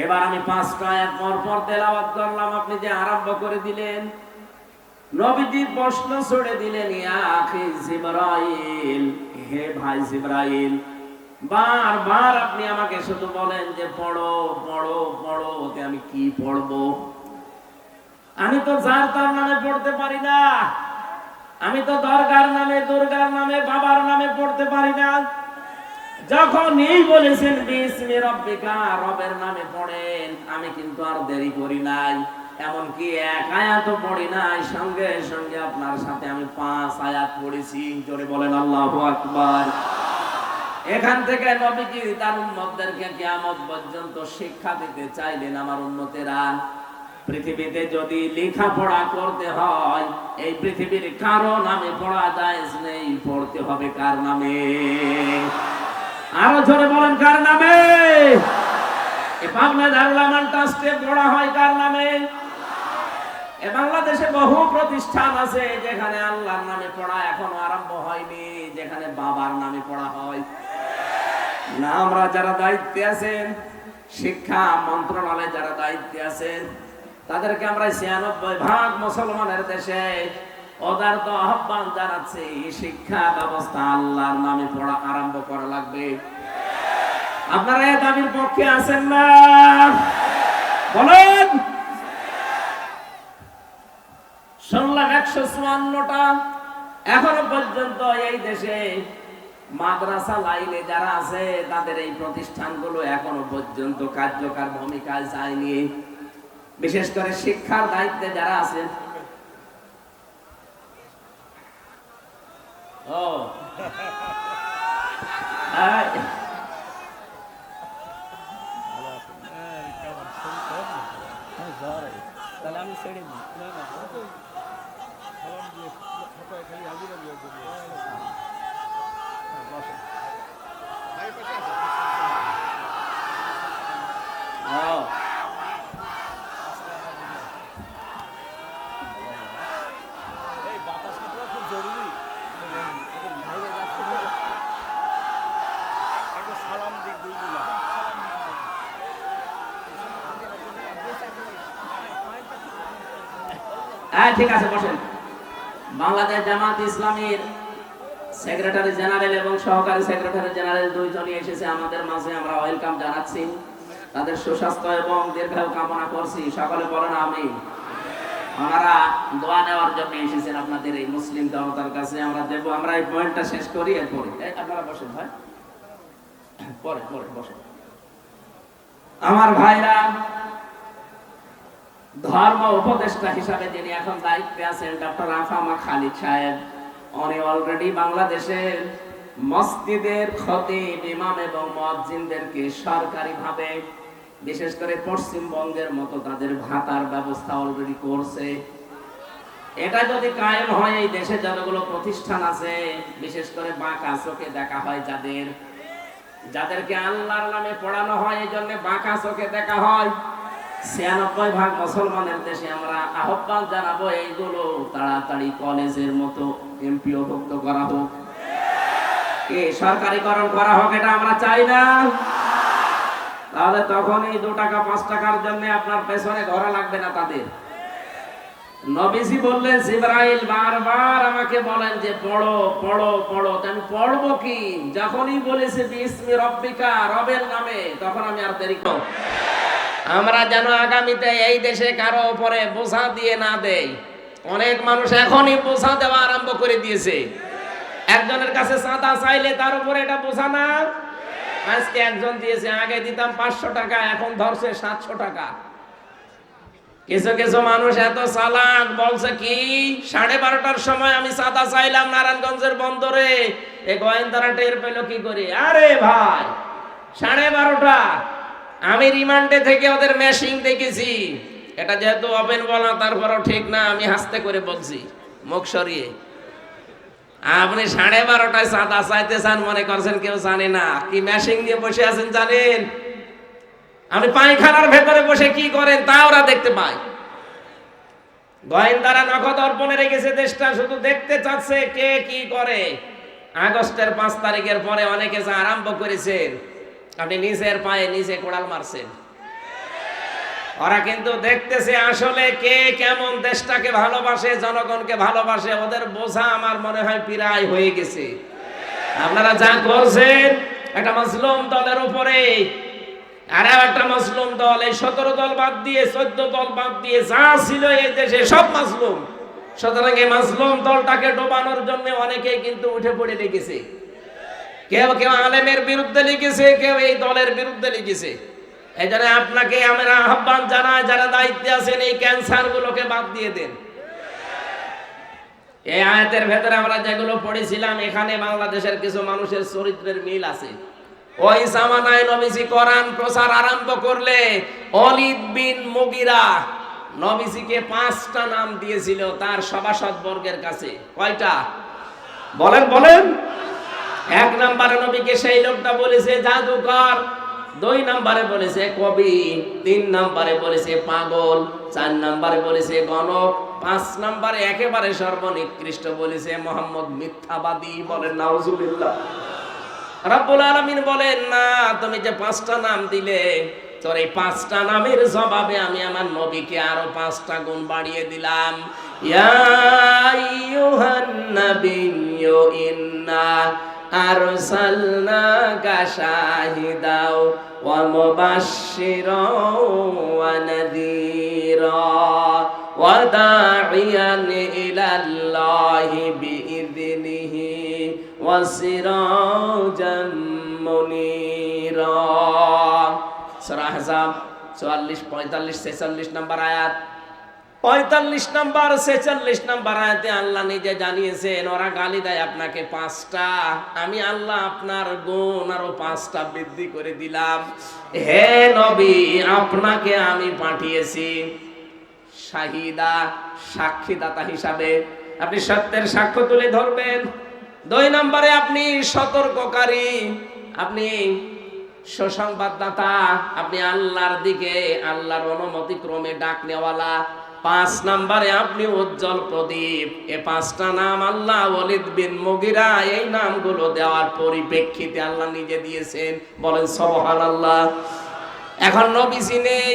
এবার আমি 5টা আয়াত পর পর তেলাওয়াত করলাম, আপনি যে আরম্ভ করে দিলেন। নবীজি প্রশ্ন ছড়ে দিলেন, ইয়া আখি জিবরাইল, হে ভাই জিবরাইল, বারবার আপনি আমাকে শুধু বলেন যে পড়ো পড়ো পড়ো, ওতে আমি কি পড়বো? আমি তো যার তার নামে পড়তে পারি না, আমি তো দরগার নামে, দুর্গার নামে, বাবার নামে পড়তে পারি না। যখন এই বলেছেন বিসমি রাব্বিকা, রবের নামে পড়েন, আমি কিন্তু আর দেরি করি নাই। এমনকি এক আয়াতও পড়ি নাই, সঙ্গে সঙ্গে আপনার সাথে আমি 5 আয়াত পড়েছি। জোরে বলেন আল্লাহু আকবার। এখান থেকে নবীজি তার উম্মতদেরকে কিয়ামত পর্যন্ত শিক্ষা দিতে চাইলেন, আমার উম্মতেরা, পৃথিবীতে যদি লেখাপড়া করতে হয়, এই পৃথিবীর কারো নামে পড়া জায়েজ নেই, পড়তে হবে কার নামে? আরো জোরে বলেন কার নামে? এই পাবনা দারুল আমান ট্রাস্টে পড়া হয় কার নামে? বাংলাদেশে বহু প্রতিষ্ঠান আছে যেখানে আল্লাহর নামে পড়া এখনো আরম্ভ হয়নি, যেখানে বাবার নামে পড়া হয় না। আমরা যারা দায়িত্বে আছেন, শিক্ষা মন্ত্রণালয়ে যারা দায়িত্বে আছেন, তাদেরকে আমরা 96% মুসলমানের দেশে ওদারত আহ্বান জানাচ্ছি, শিক্ষা ব্যবস্থা আল্লাহর নামে পড়া আরম্ভ করা লাগবে। আপনারা এই দাবির পক্ষে আছেন না? বলেন। শুনলাম 154টা এখনো পর্যন্ত এই দেশে মাদ্রাসা লাইনে যারা আছে, তাদের এই প্রতিষ্ঠানগুলো এখনো পর্যন্ত কার্যকর ভূমিকায় যায়নি। বিশেষ করে শিক্ষার দায়িত্বে যারা আছেন, তাহলে আমি ছেড়ে দিই। ঠিক আছে, বসেন। বাংলাদেশ জামাত ইসলামীর সেক্রেটারি জেনারেল এবং সহকারী সেক্রেটারি জেনারেল দুইজনই এসেছে আমাদের মাঝে, আমরা ওয়েলকাম জানাচ্ছি। তাদের সুস্বাস্থ্য এবং দীর্ঘায়ু কামনা করছি। সকলে বলেন আমিন। ওনারা দোয়া নেওয়ার জন্য এসেছেন আপনাদের এই মুসলিম জনতার কাছে। আমরা দেব, আমরা এই পয়েন্টটা শেষ করি, এরপরে আপনারা বসেন ভাই, পরে পরে বসেন। আমার ভাইরা, ধর্ম উপদেষ্টা হিসাবে যিনি এখন দায়িত্বে আছেন ডক্টর আফামা খালিদ সাহেব, উনি অলরেডি বাংলাদেশের মসজিদের খতিব, ইমাম এবং মুয়াজ্জিনদেরকে সরকারিভাবে, বিশেষ করে পশ্চিমবঙ্গের মতো, তাদের ভাতার ব্যবস্থা অলরেডি করছে। এটা যদি কায়েম হয়, এই দেশে যতগুলো প্রতিষ্ঠান আছে, বিশেষ করে বাঁকা চোখে দেখা হয় যাদেরকে আল্লাহর নামে পড়ানো হয়, এই জন্য বাঁকা চোখে দেখা হয়। 96% মুসলমানের দেশে আমরা আহ্বান জানাবো, এইগুলো তাড়াতাড়ি কলেজের মতো এমপিওভুক্ত করা হোক, সরকারিকরণ করা হোক। এটা আমরা চাই না। তাহলে তখন এই 2 টাকা 5 টাকার জন্য আপনার পেছনে ধরা লাগবে না তাদের। নবীজি বললেন জিবরাইল বারবার আমাকে বলেন যে পড়ো পড়ো পড়ো, আমি পড়বো কি? যখনই বলেছে বিসমি রব্বিকা, রবের নামে, তখন আমি আর দেরি করব। আমরা যেন আগামীতে এই দেশে কারো উপরে বোঝা দিয়ে না দেই। অনেক মানুষ এখনই বোঝা দেওয়া আরম্ভ করে দিয়েছে। একজনের কাছে চাঁদা চাইলে তার উপরে এটা বোঝা না। আজকে একজন দিয়েছে, আগে দিতাম 500 টাকা, এখন ধরছে 700 টাকা। কিছু কিছু মানুষ এত চালাক, বলছে কি 12:30টার সময় আমি চাঁদা চাইলাম নারায়ণগঞ্জের বন্দরে, এই গোয়েন্দারা টের পেল কি করে? আরে ভাই 12:30, আমি রিমান্ডে থেকে ওদের মেশিং দেখেছি। এটা যেহেতু ওপেন বলা, তারপরও ঠিক না, আমি হাসতে করে বলছি মুখ সরিয়ে। আপনি 12:30টায় চাঁদা চাইতে চান মনে করছেন কেউ জানে না? কি মেশিং নিয়ে বসে আছেন জানেন? আপনি পায়খানার ভেতরে বসে কি করেন তা ওরা দেখতে পায়। গোয়েন্দারা নগদ অর্পণে রেখেছে দেশটা, শুধু দেখতে চাচ্ছে কে কি করে। আগস্টের 5 তারিখের পরে অনেকে যা আরম্ভ করেছেন, আপনি নিজের পায়ে নিজে কোড়াল মারছেন। ওরা কিন্তু দেখতেছে আসলে কে কেমন দেশটাকে ভালোবাসে, জনগণকে ভালোবাসে। ওদের বোঝা আমার মনে হয় প্রায় হয়ে গেছে। আপনারা যা করছেন একটা মুসলিম দলের উপরে, আর একটা মুসলিম দল, এই 17 দল বাদ দিয়ে 14 দল বাদ দিয়ে যা ছিল এই দেশে সব মুসলিম। সুতরাং এই মুসলিম দলটাকে ডোবানোর জন্য অনেকেই কিন্তু উঠে পড়ে লেগেছে। কেউ কেউ আলেমের বিরুদ্ধে লিখেছে, কেউ এই দলের বিরুদ্ধে লিখেছে। এই জন্য আপনাকে আমরা আহ্বান জানাই, যারা দায়িত্বে আছেন এই ক্যান্সার গুলোকে বাদ দিয়ে দেন। এই আয়াতের ভেতরে আমরা যেগুলো পড়েছিলাম, এখানে বাংলাদেশের কিছু মানুষের চরিত্রের মিল আছে। ওই জামানায় নবীজি কোরআন প্রচার আরম্ভ করলে ওয়ালিদ বিন মুগিরা নবীজিকে 5টা নাম দিয়েছিল তার সভাসদ বর্গের কাছে। কয়টা বলেন বলেন? 1 নম্বরে নবীকে সেই লোকটা বলেছে জাদুকর, 2 নম্বরে বলেছে কবি, 3 নম্বরে বলেছে পাগল, 4 নম্বরে বলেছে গণক, 5 নম্বরে একেবারে সর্বনিকৃষ্ট বলেছে মোহাম্মদ মিথ্যাবাদী। বলেন নাউজুবিল্লাহ। রব্বুল আলামিন বলেন না, তুমি যে 5টা নাম দিলে, তোর এই 5টা নামের জবাবে আমি আমার নবীকে আরো 5টা গুণ বাড়িয়ে দিলাম। ইয়া আইয়ুহান নাবিয়্যু ইন্না আরসালনাকা শাহিদাও ওয়া মুবাশশিরাও ওয়া নাযীরা ওয়া দা'iয়ান ইলাল্লাহি বিইযনিহি ওয়া সিরাজাম মুনীরা। সূরা আহজাব 44, 45, 46 নম্বর আয়াত। 45 নম্বর 46 নম্বর আয়াতে আল্লাহ নিজে জানিয়েছেন, ওরা গালি দেয় আপনাকে 5টা, আমি আল্লাহ আপনার গুণ আরো 5টা বৃদ্ধি করে দিলাম। হে নবী, আপনাকে আমি পাঠিয়েছি শাহিদা, সাক্ষীদাতা হিসাবে। আপনি সত্যের সাক্ষ্য তুলে ধরবেন। 2 নম্বরে আপনি সতর্ককারী, আপনি সুসংবাদদাতা, আপনি আল্লাহর দিকে আল্লাহর অনুমতি ক্রমে ডাক নেওয়ালা। 5 নম্বরে আপনি উজ্জ্বল প্রদীপ। এই 5টা নাম আল্লাহ ওয়ালিদ বিন মুগিরা এই নামগুলো দেওয়ার পরিপ্রেক্ষিতে আল্লাহ নিজে দিয়েছেন। বলেন সুবহানাল্লাহ। এখন নবীজি নেই,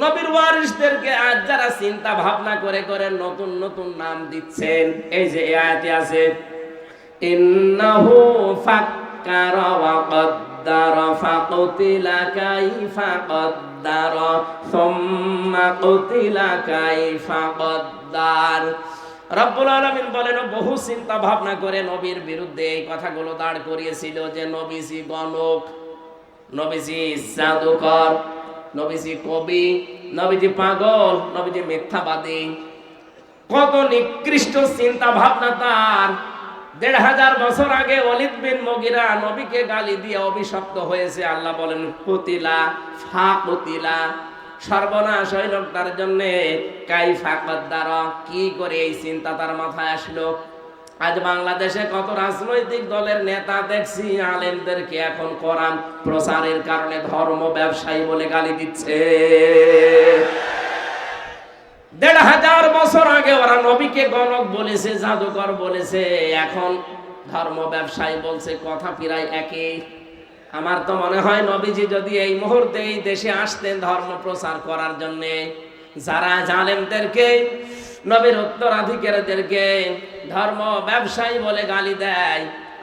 নবীর ওয়ারিসদেরকে আজ যারা চিন্তা ভাবনা করে করে নতুন নতুন নাম দিচ্ছেন, এই যে আয়াতে আছে ইন্নাহু ফাক্কারা ওয়া কদ্দারা ফাকুতিলা কাইফা কদ্দারা সুম্মা কুতিলা কাইফা কদ্দার। রব্বুল আলামিন বলেন, বহু চিন্তা ভাবনা করে নবীর বিরুদ্ধে এই কথাগুলো দাঁড় করিয়েছিল যে নবীজি গণক, নবীজি জাদুকর, নবীজি কবি, নবীজি পাগল, নবীজি মিথ্যাবাদী। কত নিকৃষ্ট চিন্তা ভাবনা তার। 1500 বছর আগে ওয়ালিদ বিন মুগিরা নবীকে গালি দিয়ে অভিশপ্ত হয়েছে। আল্লাহ বলেন কুতিলা ফাকুতিলা, সর্বনাশ ওই লোকটার জন্য। কাইফা কদ্দারা, কি করে এই চিন্তা তার মাথায় আসলো? আজ বাংলাদেশে কত রাজনৈতিক দলের নেতা দেখছি আলেমদেরকে এখন কোরআন প্রচারের কারণে ধর্ম ব্যবসায়ী বলে গালি দিচ্ছে। 1500 বছর আগে ওরা নবীকে গণক বলেছে, জাদুকর বলেছে, এখন ধর্ম ব্যবসায়ী বলছে। কথা প্রায় একই। আমার তো মনে হয় নবীজি যদি এই মুহূর্তে এই দেশে আসতেন ধর্ম প্রচার করার জন্য, যারা জালেমদেরকে নবীর উত্তরাধিকারীদেরকে ধর্ম ব্যবসায়ী বলে গালি দেয়,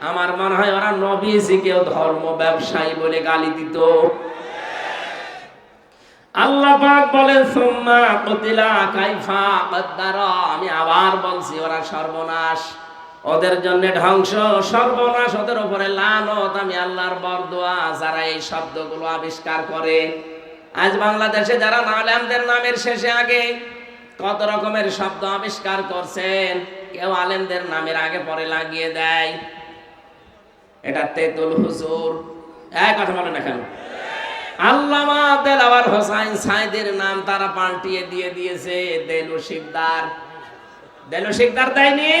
আমার মনে হয় ওরা নবীজিকেও ধর্ম ব্যবসায়ী বলে গালি দিত। আল্লাহ পাক বলেন সুম্মা কুতিলা কাইফা কদ্দারা, আমি আবার বলছি ওরা সর্বনাশ, ওদের জন্য ধ্বংস, সর্বনাশ, ওদের উপরে লানত, আমি আল্লাহর বরদোয়া যারা এই শব্দগুলো আবিষ্কার করে। আজ বাংলাদেশে যারা আলেমদের নামের শেষে আগে কত রকমের শব্দ আবিষ্কার করছেন, কেউ আলেমদের নামের আগে পরে লাগিয়ে দেয় এটা তেতুল হুজুর, এক কথা বলে না কেন? আল্লামা দেলাওয়ার হোসাইন সাইদের নাম তারা পাল্টিয়ে দিয়েছে দেলু শিকদার। দেলু শিকদার দেয়নি?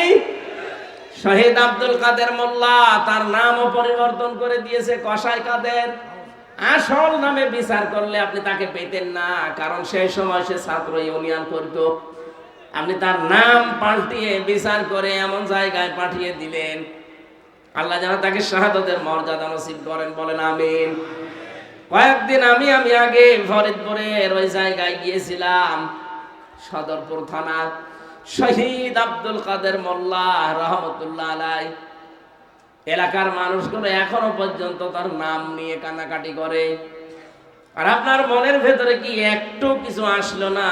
শহীদ আব্দুল কাদের মোল্লা তার নামও পরিবর্তন করে দিয়েছে কসাই কাদের। আসল নামে বিচার করলে আপনি তাকে পেতেন না, কারণ সেই সময় সে ছাত্র ইউনিয়ন করত। আপনি তার নাম পাল্টিয়ে বিচার করে এমন জায়গায় পাঠিয়ে দিলেন, আল্লাহ যেন তাকে শাহাদাতের মর্যাদা নসিব করেন, বলেন আমিন। কয়েকদিন আমি আগে ফরিদপুরের ওই জায়গায় গিয়েছিলাম, সদরপুর থানা, শহীদ আব্দুল কাদের মোল্লা রহমতুল্লাহ আলাই, এলাকার মানুষগুলো এখনো পর্যন্ত তার নাম নিয়ে কান্নাকাটি করে। আর আপনার মনের ভেতরে কি একটু কিছু আসলো না?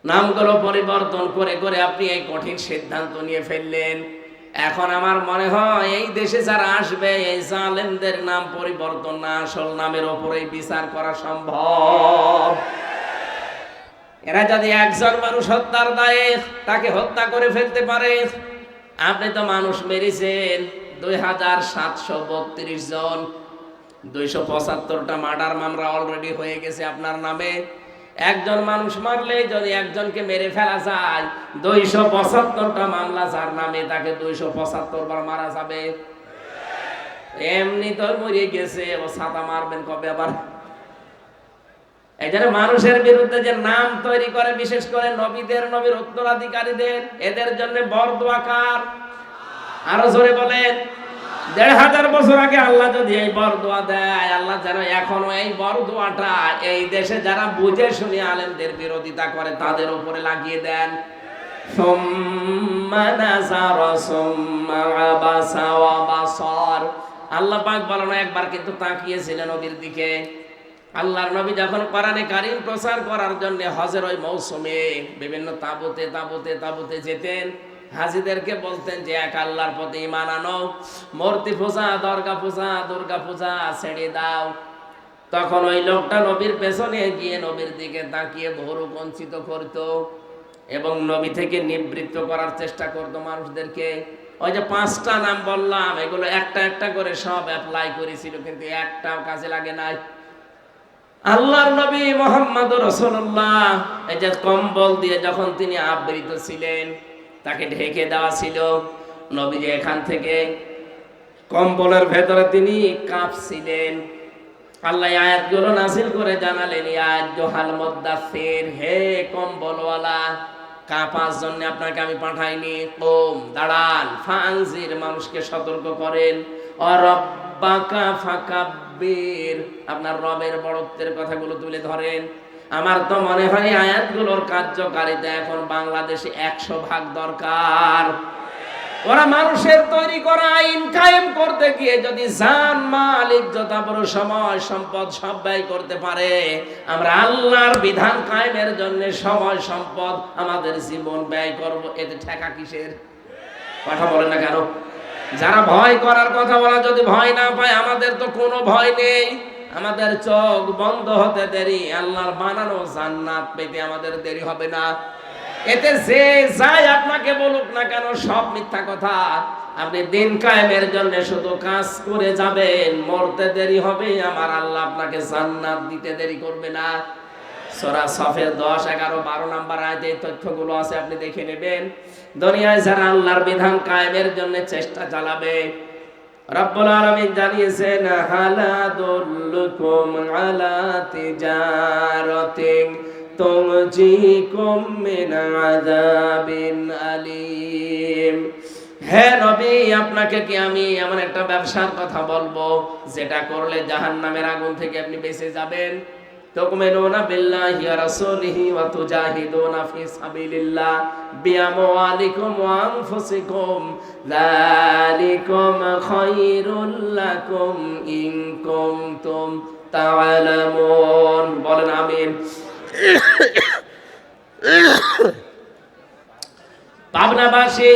নামগুলো পরিবর্তন করে করে আপনি এই কঠিন সিদ্ধান্ত নিয়ে ফেললেন। এখন আমার মনে হয় এই দেশে যারা আসবে, এই জালেমদের নাম পরিবর্তন না, আসল নামের ওপরেই বিচার করা সম্ভব। এরা যদি একজন মানুষ হত্যার দায়ে তাকে হত্যা করে ফেলতে পারে, আপনি তো মানুষ মেরেছেন 2732 জন, 275টা মার্ডার মামলা অলরেডি হয়ে গেছে আপনার নামে। একজন মানুষ মারলে যদি একজনকে মেরে ফেলা যায়, 275টা মামলা যার নামে, তাকে 275 বার মারা যাবে। এমনি তো মরে গেছে, ও ছাতা মারবেন কবে আবার? এই জন্য মানুষের বিরুদ্ধে যে নাম তৈরি করে, বিশেষ করে নবীদের, নবীর উত্তরাধিকারীদের, এদের জন্য বরদোয়া কার? আরো জোরে বলেন। 1500 বছর আগে আল্লাহ যদি এই বরদোয়া দেয়, আল্লাহ যেন এখনো এই বরদোয়াটা এই দেশে যারা বুঝে শুনে আলেমদের বিরোধিতা করে তাদের উপরে লাগিয়ে দেন। সুম্মা নাযারা সুম্মা আবাসা ওয়া বাসার, আল্লাহ পাক বলেন একবার কিন্তু তাকিয়েছিলেন নবীর দিকে। আল্লাহর নবী যখন কোরআনে কারীম প্রচার করার জন্য হজের ওই মৌসুমে বিভিন্ন তাঁবুতে যেতেন, হাজীদেরকে বলতেন যে এক আল্লাহর প্রতি ঈমান আনো, মূর্তি পূজা, দুর্গা পূজা ছেড়ে দাও। তখন ওই লোকটা নবীর পেছনে গিয়ে নবীর দিকে তাকিয়ে ভুরু কুঞ্চিত করত এবং নবী থেকে নিবৃত্ত করার চেষ্টা করত মানুষদেরকে। ওই যে 5টা নাম বললাম, এগুলো একটা একটা করে সব অ্যাপ্লাই করেছিল, কিন্তু একটাও কাজে লাগে নাই। আল্লাহর নবী মুহাম্মদুর রাসূলুল্লাহ এই যে কম্বল দিয়ে যখন তিনি আবৃত ছিলেন, তাকে ঢেকে দেওয়া ছিল, নবী যে এখান থেকে কম্বলের ভেতরে তিনি কাঁপছিলেন। আল্লাহ আয়াতগুলো নাযিল করে জানালেন, ইয়া আইয়ুহাল মুদ্দাসসির, হে কম্বলওয়ালা, কাঁপার জন্য আপনাকে আমি পাঠাইনি, কুম, দাঁড়ান, ফানজির, মানুষকে সতর্ক করেন, ওয়া রাব্বাকা ফাকাব্বির, আপনার রবের বড়ত্বের কথাগুলো তুলে ধরেন। আমার তো মনে হয় আয়াতগুলোর কার্যকারিতা এখন বাংলাদেশে 100% দরকার। ওরা মানুষের তৈরি করা আইন কায়েম করতে গিয়ে যদি জান, মাল, ইজ্জত, আবরু, সময়, সম্পদ সব ব্যয় করতে পারে, আমরা আল্লাহর বিধান কায়েমের জন্য সময়, সম্পদ, আমাদের জীবন ব্যয় করব, এতে ঠেকা কিসের? কথা বলে না কেন? যারা ভয় করার কথা বলা, যদি ভয় না পায়, আমাদের তো কোনো ভয় নেই। আমাদের চোখ বন্ধ হতে দেরি, আল্লাহর বানানো জান্নাত পেতে আমাদের দেরি হবে না। এতে যে যাই আপনাকে বলুক না কেন, সব মিথ্যা কথা। আপনি দিন কায়েমের জন্য শুধু কাজ করে যাবেন, মরতে দেরি হবে, আমার আল্লাহ আপনাকে জান্নাত দিতে দেরি করবে না। সূরা সফের 10, 11, 12 নম্বর আয়াতে এই তথ্যগুলো আছে, আপনি দেখে নেবেন। দুনিয়ায় যারা আল্লাহর বিধান কায়েমের জন্য চেষ্টা চালাবে, রব্বুল আলামিন জানিয়েছেন, হালাদুল্লুকুম আলা তিজারাতিন তুনজিকুম মিন আযাবিন আলীম। হে নবী, আপনাকে কি আমি এমন একটা ব্যবসার কথা বলবো যেটা করলে জাহান্নামের আগুন থেকে আপনি বেঁচে যাবেন? তুমিনুনা বিল্লাহি ওয়া রাসূলিহি ওয়া তুজাহিদুনা ফি সাবিলিল্লাহ বিআমওয়ালিকুম ওয়া আনফুসিকুম যালিকুম খায়রুল লাকুম ইন কুনতুম তা'লামুন। বলেন আমিন। পাবনাবাসী,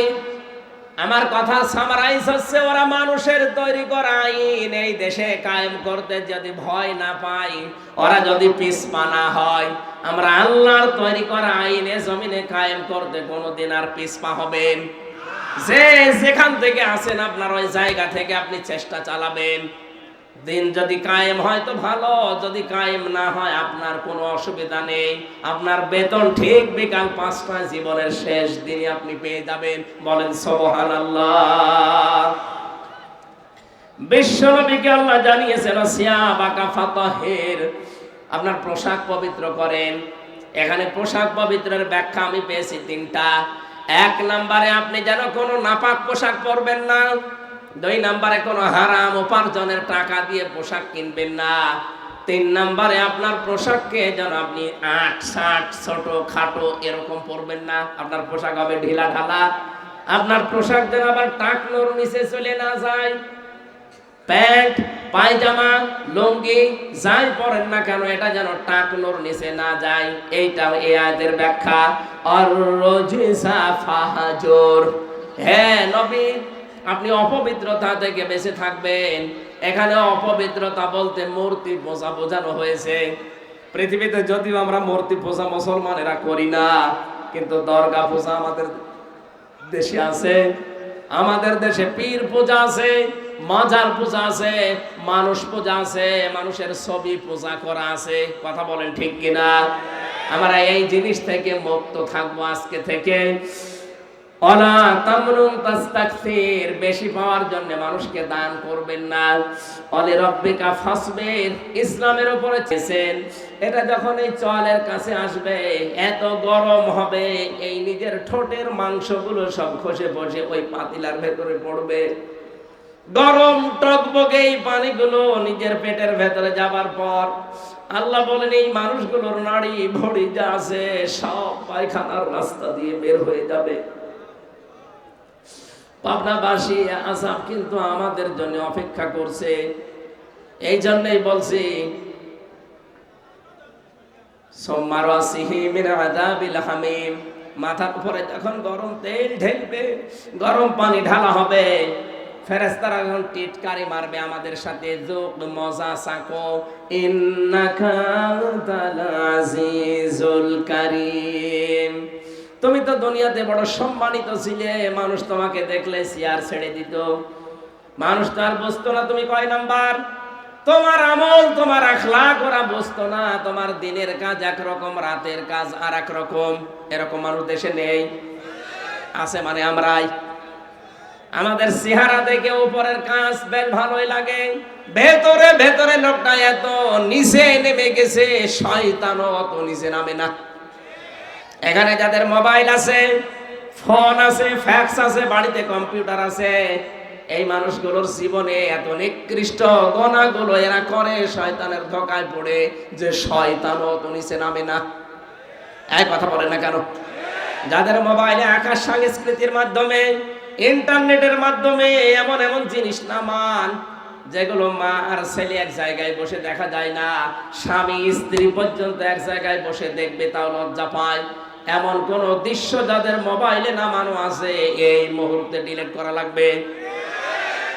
আমার কথা সামারাইজ হচ্ছে, ওরা মানুষের তৈরি করা আইন এই দেশে কায়েম করতে যদি ভয় না পায়, ওরা যদি পিছপা না হয়, আমরা আল্লাহর তৈরি করা আইনে জমিনে কায়েম করতে কোনোদিন আর পিছপা হবেন? যে যেখান থেকে আসেন আপনার ওই জায়গা থেকে আপনি চেষ্টা চালাবেন। দিন যদি কায়েম হয় তো ভালো, যদি কায়েম না হয় আপনার কোনো অসুবিধা নেই। আপনার বেতন ঠিক বিকাল 5টায় জীবনের শেষ দিনে আপনি পেয়ে যাবেন। বলেন সুবহানাল্লাহ। বিশ্বনবীকে আল্লাহ জানিয়েছেন সিয়াবাকা ফাতাহির, আপনার পোশাক পবিত্র করেন। এখানে পোশাক পবিত্রের ব্যাখ্যা আমি পেয়েছি 3টা। 1 নম্বরে আপনি যেন কোনো নাপাক পোশাক পরবেন না। 2 নম্বরে কোনো হারাম উপার্জনের টাকা দিয়ে পোশাক কিনবেন না। 3 নম্বরে আপনার পোশাককে যেন আপনি 8-60 ছোট খাটো এরকম পরবেন না। আপনার পোশাক হবে ঢিলা ঢালা। আপনার পোশাক যেন আবার টাকনোর নিচে চলে না যায়। প্যান্ট পায়জামা লুঙ্গি যাই পরেন না কেন এটা যেন টাকনোর নিচে না যায়। এইটা এই আয়াতের ব্যাখ্যা। আর রজিসা ফাহাজুর, হ্যাঁ নবী আপনি অপবিত্রতা থেকে বেঁচে থাকবেন। এখানে অপবিত্রতা বলতে মূর্তি পূজা বোঝানো হয়েছে। পৃথিবীতে যদিও আমরা মূর্তি পূজা মুসলমানেরা করি না, কিন্তু দরগা পূজা আমাদের দেশে আছে। আমাদের দেশে পীর পূজা আছে, মাজার পূজা আছে, মানুষ পূজা আছে, মানুষের ছবি পূজা করা আছে। কথা বলেন ঠিক কিনা? আমরা এই জিনিস থেকে মুক্ত থাকবো আজকে থেকে। ওয়ালা তামনুন তাস্তাকসির, বেশি পাওয়ার জন্য মানুষকে দান করবেন না। ওয়ালি রাব্বিকা ফাসবির, ইসলামের উপরে চেয়েছেন। এটা যখন এই চলের কাছে আসবে এত গরম হবে, এই নিজের ঠোঁটের মাংসগুলো সব খসে বসে ওই পাতিলার ভেতরে পড়বে। গরম টকবকে এই পানিগুলো নিজের পেটের ভেতরে যাবার পর আল্লাহ বলেন এই মানুষগুলোর নাড়ি ভড়ি যা আছে সব পায়খানার রাস্তা দিয়ে বের হয়ে যাবে। পাবনাবাসী আযাব কিন্তু আমাদের জন্য অপেক্ষা করছে। এই জন্যই বলছি সুম্মারাসিহি মিন আযাবিল হামিম, মাথার উপরে যখন গরম তেল ঢেলবে, গরম পানি ঢালা হবে, ফেরেশতারা যখন টিটকারি মারবে আমাদের সাথে, যুক মজা সাকো ইন্নাকা আনতাল আজিজুল কারীম। তুমি তো দুনিয়াতে বড় সম্মানিত ছিলে, মানুষ তোমাকে দেখলে চেয়ার ছেড়ে দিত, মানুষ তো আর বুঝতো না তুমি কয় নাম্বার। তোমার আমল তোমার আখলাক ওরা বুঝতো না। তোমার দিনের কাজ একরকম, রাতের কাজ আর এক রকম। এরকম মানুষ দেশে নেই, আছে মানে আমরাই। আমাদের চেহারা দেখে উপরের কাজ বেশ ভালোই লাগে, ভেতরে ভেতরে লোকটা এত নিচে নেমে গেছে, শয়তানও অত নিচে নামে না। এখানে যাদের মোবাইল আছে, ফোন আছে, ফ্যাক্স আছে, বাড়িতে কম্পিউটার আছে, এই মানুষগুলোর জীবনে এত নিকৃষ্ট গুনাহগুলো এরা করে শয়তানের ধোঁকায় পড়ে যে শয়তানও তো নিচে নামে না। এক কথা বলে না কেন? যাদের মোবাইলে আকাশ সংস্কৃতির মাধ্যমে, ইন্টারনেটের মাধ্যমে এমন এমন জিনিস নামান যেগুলো মা আর ছেলে এক জায়গায় বসে দেখা যায় না, স্বামী স্ত্রী পর্যন্ত এক জায়গায় বসে দেখবে তাও লজ্জা পায়, এমন কোন দৃশ্য যাদের মোবাইলে নামানো আছে এই মুহূর্তে ডিলিট করা লাগবে।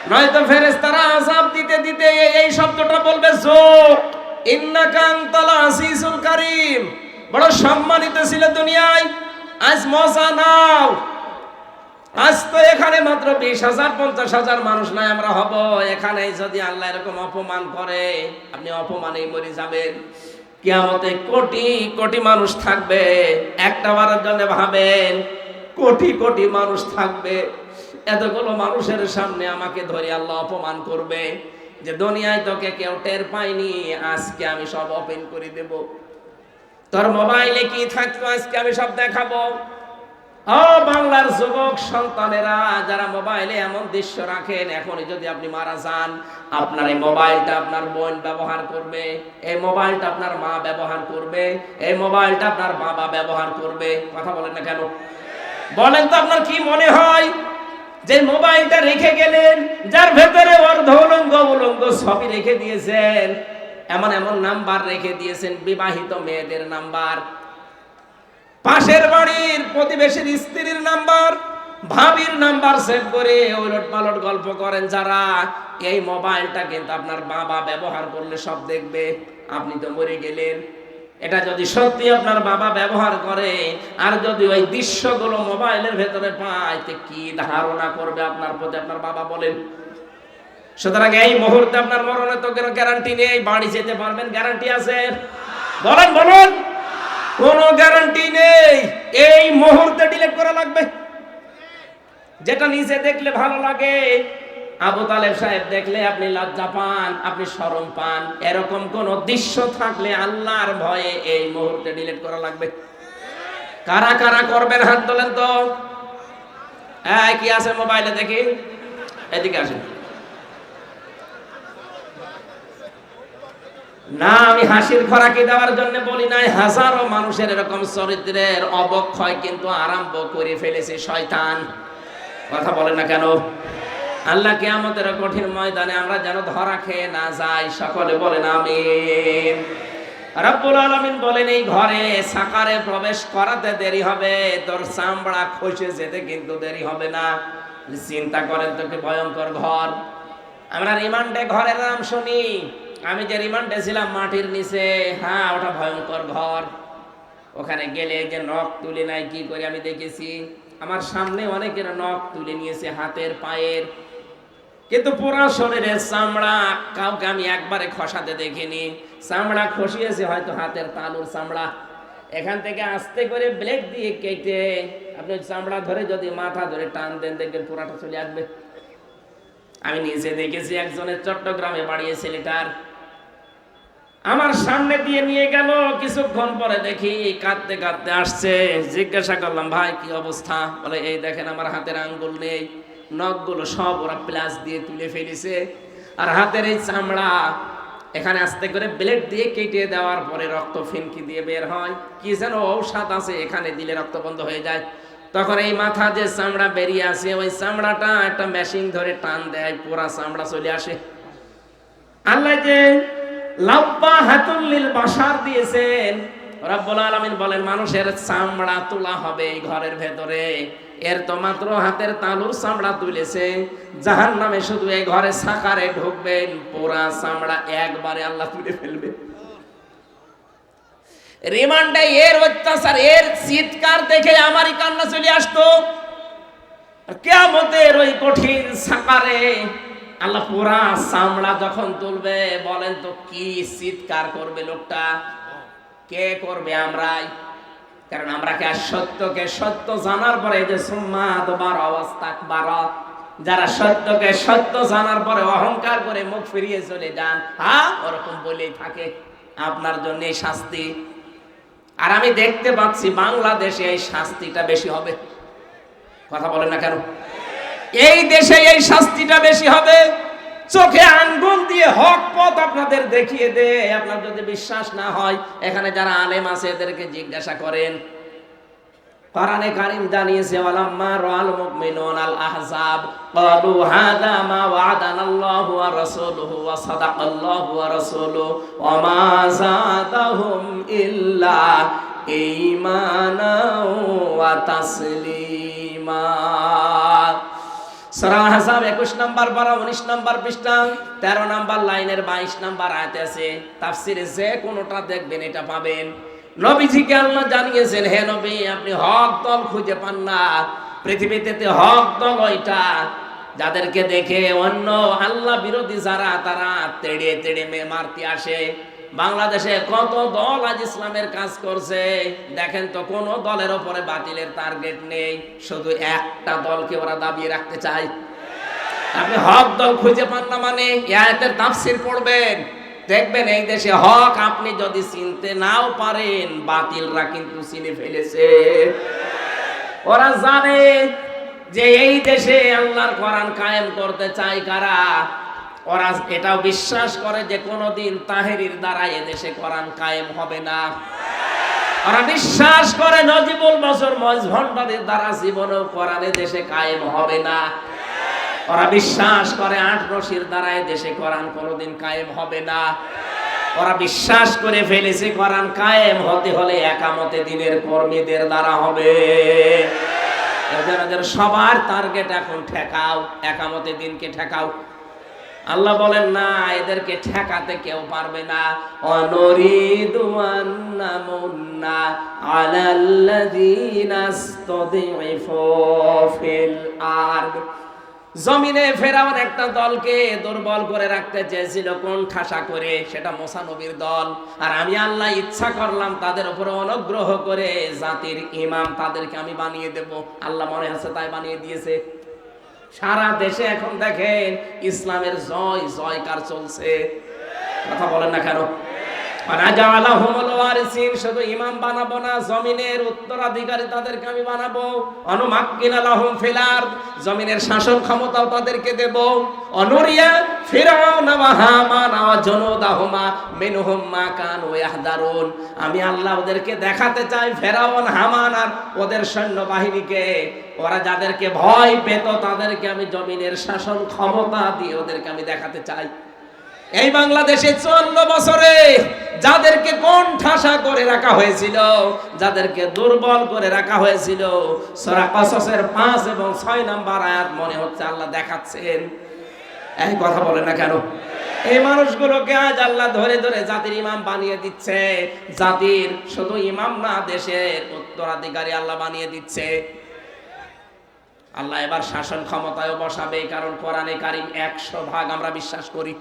নয়তো ফেরেশতারা আযাব দিতে দিতে এই শব্দটা বলবে, যুক ইন্নাকা আনতাল আজিজুল কারীম, বড় সম্মানিত ছিল দুনিয়ায়, আজ মজা নাও। আজ তো এখানে মাত্র 20,000 50,000 মানুষ নাই আমরা হব। এখানে যদি আল্লাহ এরকম অপমান করে আপনি অপমানেই মরে যাবেন। কিয়ামতে কোটি কোটি মানুষ থাকবে, একটা বারের জন্য ভাবেন কোটি কোটি মানুষ থাকবে। এতগুলো মানুষের সামনে আমাকে ধরে আল্লাহ অপমান করবে যে দুনিয়ায় তোকে কেউ টের পায়নি, আজকে আমি সব ওপেন করে দেব। তোর মোবাইলে কি থাকতো আজকে আমি সব দেখাবো। ও বাংলার যুবক সন্তানেরা যারা মোবাইলে এমন দৃশ্য রাখেন, এখনই যদি আপনি মারা যান, আপনার এই মোবাইলটা আপনার বোন ব্যবহার করবে, এই মোবাইলটা আপনার মা ব্যবহার করবে, এই মোবাইলটা আপনার বাবা ব্যবহার করবে। কথা বলেন না কেন? বলেন তো আপনার কি মনে হয় যে মোবাইলটা রেখে গেলেন, যার ভেতরে অর্ধ উলঙ্গ উলঙ্গ ছবি রেখে দিয়েছেন, এমন এমন নাম্বার রেখে দিয়েছেন, বিবাহিত মেয়েদের নাম্বার, পাশের বাড়ির প্রতিবেশীর স্ত্রীর নাম্বার, ভাবির নাম্বার সেভ করে ওলট পালট গল্প করেন যারা, এই মোবাইলটা কিন্তু আপনার বাবা ব্যবহার করলে সব দেখবে। আপনি তো মরে গেলেন। এটা যদি সত্যি আপনার বাবা ব্যবহার করে, আর যদি ওই দৃশ্যগুলো মোবাইলের ভেতরে পায়, তো কি ধারণা করবে আপনার প্রতি আপনার বাবা? বলেন। সুতরাং এই মুহূর্তে আপনার মরণের তো কোনো গ্যারান্টি নেই। বাড়ি যেতে পারবেন, গ্যারান্টি আছে? বলেন বলেন। কোনো গ্যারান্টি নেই। এই মুহূর্তে ডিলিট করা লাগবে। যেটা নিজে দেখলে ভালো লাগে, আবু তালেব সাহেব দেখলে আপনি লজ্জা পান, আপনি শরম পান, এরকম কোন দৃশ্য থাকলে আল্লাহর ভয়ে এই মুহূর্তে ডিলিট করা লাগবে। কারা কারা করবেন হাত তোলেন তো। কি আছে মোবাইলে দেখি, এদিকে আসেন। না, আমি হাসির খোরাকি দেওয়ার জন্য বলি নাই। হাজারো মানুষের এরকম চরিত্রের অবক্ষয় কিন্তু আরম্ভ করে ফেলেছে শয়তান। কথা বলেন না কেন? আল্লাহ কিয়ামতের কঠিন ময়দানে আমরা যেন ধরা খেয়ে না যাই। সকলে বলেন আমিন। রব্বুল আলামিন বলেন, এই ঘরে সাকারে প্রবেশ করাতে দেরি হবে, তোর চামড়া খসে যেতে কিন্তু দেরি হবে না। চিন্তা করেন তো কি ভয়ঙ্কর ঘর। আমরা রিমান্ডে ঘরের নাম শুনি। আমি যে রিমান্ডে ছিলাম মাটির নিচে, হ্যাঁ ওটা ভয়ঙ্কর ঘর। ওখানে গেলে যে নখ তুলে নাই কি করে আমি দেখেছি। আমার সামনে অনেকের নখ তুলে নিয়েছে, হাতের পায়ের, কিন্তু পুরো শরীরের চামড়া কাউকে আমি একবারে খসাতে দেখিনি। চামড়া খসিয়েছে হয়তো হাতের তালুর চামড়া। এখান থেকে আস্তে করে ব্লেড দিয়ে কেটে আপনি চামড়া ধরে যদি মাথা ধরে টান দেন, দেখবেন পুরাটা চলে আসবে। আমি নিজে দেখেছি। একজনের চট্টগ্রামে বাড়িয়ে ছেলেটার আমার সামনে দিয়ে নিয়ে গেল। কিছুক্ষণ পরে দেখি কাঁদতে কাঁদতে আসছে। জিজ্ঞাসা করলাম, ভাই কি অবস্থা? বলে, এই দেখেন আমার হাতের আঙ্গুল নেই, নখগুলো সব ওরা প্লাস দিয়ে তুলে ফেলেছে, আর হাতের এই চামড়া এখানে আস্তে করে ব্লেড দিয়ে কেটে দেওয়ার পরে রক্ত ফিনকি দিয়ে বের হয়। কি যেন ঔষধ আছে, এখানে দিলে রক্ত বন্ধ হয়ে যায়। তখন এই মাথা যে চামড়া বেরিয়ে আসে, ওই চামড়াটা একটা মেশিন ধরে টান দেয়, পুরা চামড়া চলে আসে। আল্লাহ যে লাব্বা হাতুল্লিল বাশার দিয়েছেন, রব্বুল আলামিন বলেন মানুষের চামড়া তোলা হবে এই ঘরের ভেতরে। এর তো মাত্র হাতের তালুর চামড়া তুলেছে। জাহান্নামে শুধু এই ঘরে সাকারে ঢুকবেন, পুরা চামড়া একবারে আল্লাহ তুলে ফেলবে। রিমান্ডে এর অত্যাচার, এর চিৎকার দেখে আমারই কান্না চলে আসতো। কিয়ামতের ওই কঠিন সাকারে আল্লাহ পুরা চামড়া যখন তুলবে, বলেন তো কি চিৎকার করবে লোকটা? কে করবে? আমরাই। কারণ আমরা কে সত্যকে সত্য জানার পরে, এই যে সুম্মা আদবার ওয়াস্তাকবার, যারা সত্যকে সত্য জানার পরে অহংকার করে মুখ ফিরিয়ে চলে যান, হ্যাঁ ওরকম বলেই থাকে। আপনার জন্য এই শাস্তি। আর আমি দেখতে পাচ্ছি বাংলাদেশে এই শাস্তিটা বেশি হবে। কথা বলেন না কেন? এই দেশে এই শাস্তিটা বেশি হবে। চোখে আঙ্গুল দিয়ে হক পথ আপনাদের দেখিয়ে দে। আপনার যদি বিশ্বাস না হয়, এখানে যারা আলেম আছে এদেরকে জিজ্ঞাসা করেন। কোরআনে কারীম জানিয়েছে, ওয়ালাম্মা রাআল মুমিনুনা আল আহজাব ক্বালু হাযা মা ওয়া'আদানাল্লাহু ওয়া রাসূলুহু ওয়া সাদাকাল্লাহু ওয়া রাসূলুহু ওয়া মা যাদাহুম ইল্লা ঈমানাও ওয়া তাসলিমা। সূরা আহজাব 21 নম্বর পারা 19 নম্বর পৃষ্ঠা 13 নম্বর লাইনের 22 নম্বর আয়াতে আছে। তাফসীরে যে কোনটা দেখবেন এটা পাবেন। নবীজিকে আল্লাহ জানিয়েছেন, হে নবী আপনি হক দল খুঁজে পান না। পৃথিবীতে হক দল ওইটা যাদেরকে দেখে অন্য আল্লাহ বিরোধী যারা, তারা তেড়ে তেড়ে মারতে আসে। বাংলাদেশে কত দল আজ ইসলামের কাজ করছে, দেখেন তো কোন দলের ওপরে বাতিলের টার্গেট নেই, শুধু একটা দলকে ওরা দাবিয়ে রাখতে চায়। আপনি হক দল খুঁজে পান না মানে আয়াতের তাফসীর পড়বেন, দেখবেন এই দেশে হক আপনি যদি চিনতে নাও পারেন, বাতিলরা কিন্তু চিনে ফেলেছে। ওরা জানে যে এই দেশে আল্লাহর কোরআন কায়েম করতে চায় কারা। ওরা এটাও বিশ্বাস করে যে কোনোদিন তাহেরির দ্বারা এ দেশে কোরআন কায়েম হবে না। ওরা বিশ্বাস করে নজিবুল বছর মজভণ্ডাদের দ্বারা জীবনেও কোরআন এ দেশে কায়েম হবে না। ওরা বিশ্বাস করে আট রশির দ্বারা এ দেশে কোরআন কোনোদিন কায়েম হবে না। ওরা বিশ্বাস করে ফেলেছে কোরআন কায়েম হতে হলে একামতে দিনের কর্মীদের দ্বারা হবে। এদের সবার টার্গেট এখন ঠেকাও, একামতে দিনকে ঠেকাও। আল্লাহ বলেন না, এদেরকে ঠেকাতে কেউ পারবে না। অনরিদু আন্নামুন্না আলাল্লাযীনা ইসতাদঈফু ফিল আরদ। জমিনে ফেরাউন একটা দলকে দুর্বল করে রাখতে চেয়েছিল কোন ঠাসা করে, সেটা মুসা নবীর দল। আর আমি আল্লাহ ইচ্ছা করলাম তাদের উপরে অনুগ্রহ করে জাতির ইমাম তাদেরকে আমি বানিয়ে দেব। আল্লাহ মনে আছে তাই বানিয়ে দিয়েছে। সারা দেশে এখন দেখেন ইসলামের জয় জয়কার চলছে। কথা বলেন না কেন? শুধু ইমাম বানাবো না, জমিনের উত্তরাধিকারী তাদেরকে আমি বানাবো। অনুমাক্কিনা লাহুম ফিল আরদ, জমিনের শাসন ক্ষমতাও তাদেরকে দেব। অনুরিয়া ফিরআউনা ওয়া হামানা ওয়া জুনুদাহুমা মিনহুম মা কানু ইয়াহদারুন। আমি আল্লাহ ওদেরকে দেখাতে চাই, ফেরাউন হামান আর ওদের সৈন্যবাহিনীকে, ওরা যাদেরকে ভয় পেত তাদেরকে আমি জমিনের শাসন ক্ষমতা দিয়ে ওদেরকে আমি দেখাতে চাই। এই বাংলাদেশে 54 বছরে যাদেরকে কোন ঠাসা করে রাখা হয়েছিল, যাদেরকে দুর্বল করে রাখা হয়েছিল, সূরা কসসের 5 এবং 6 নম্বর আয়াত মনে হচ্ছে আল্লাহ দেখাচ্ছেন। এই কথা বলেন না কেন? এই মানুষগুলোকে আজ আল্লাহ ধরে ধরে জাতির ইমাম বানিয়ে দিচ্ছে। জাতির শুধু ইমাম না, দেশের উত্তরাধিকারী আল্লাহ বানিয়ে দিচ্ছে। আল্লাহ এবার শাসন ক্ষমতায় বসাবে, কারণ কোরআনে কারীম 100 ভাগ আমরা বিশ্বাস করি,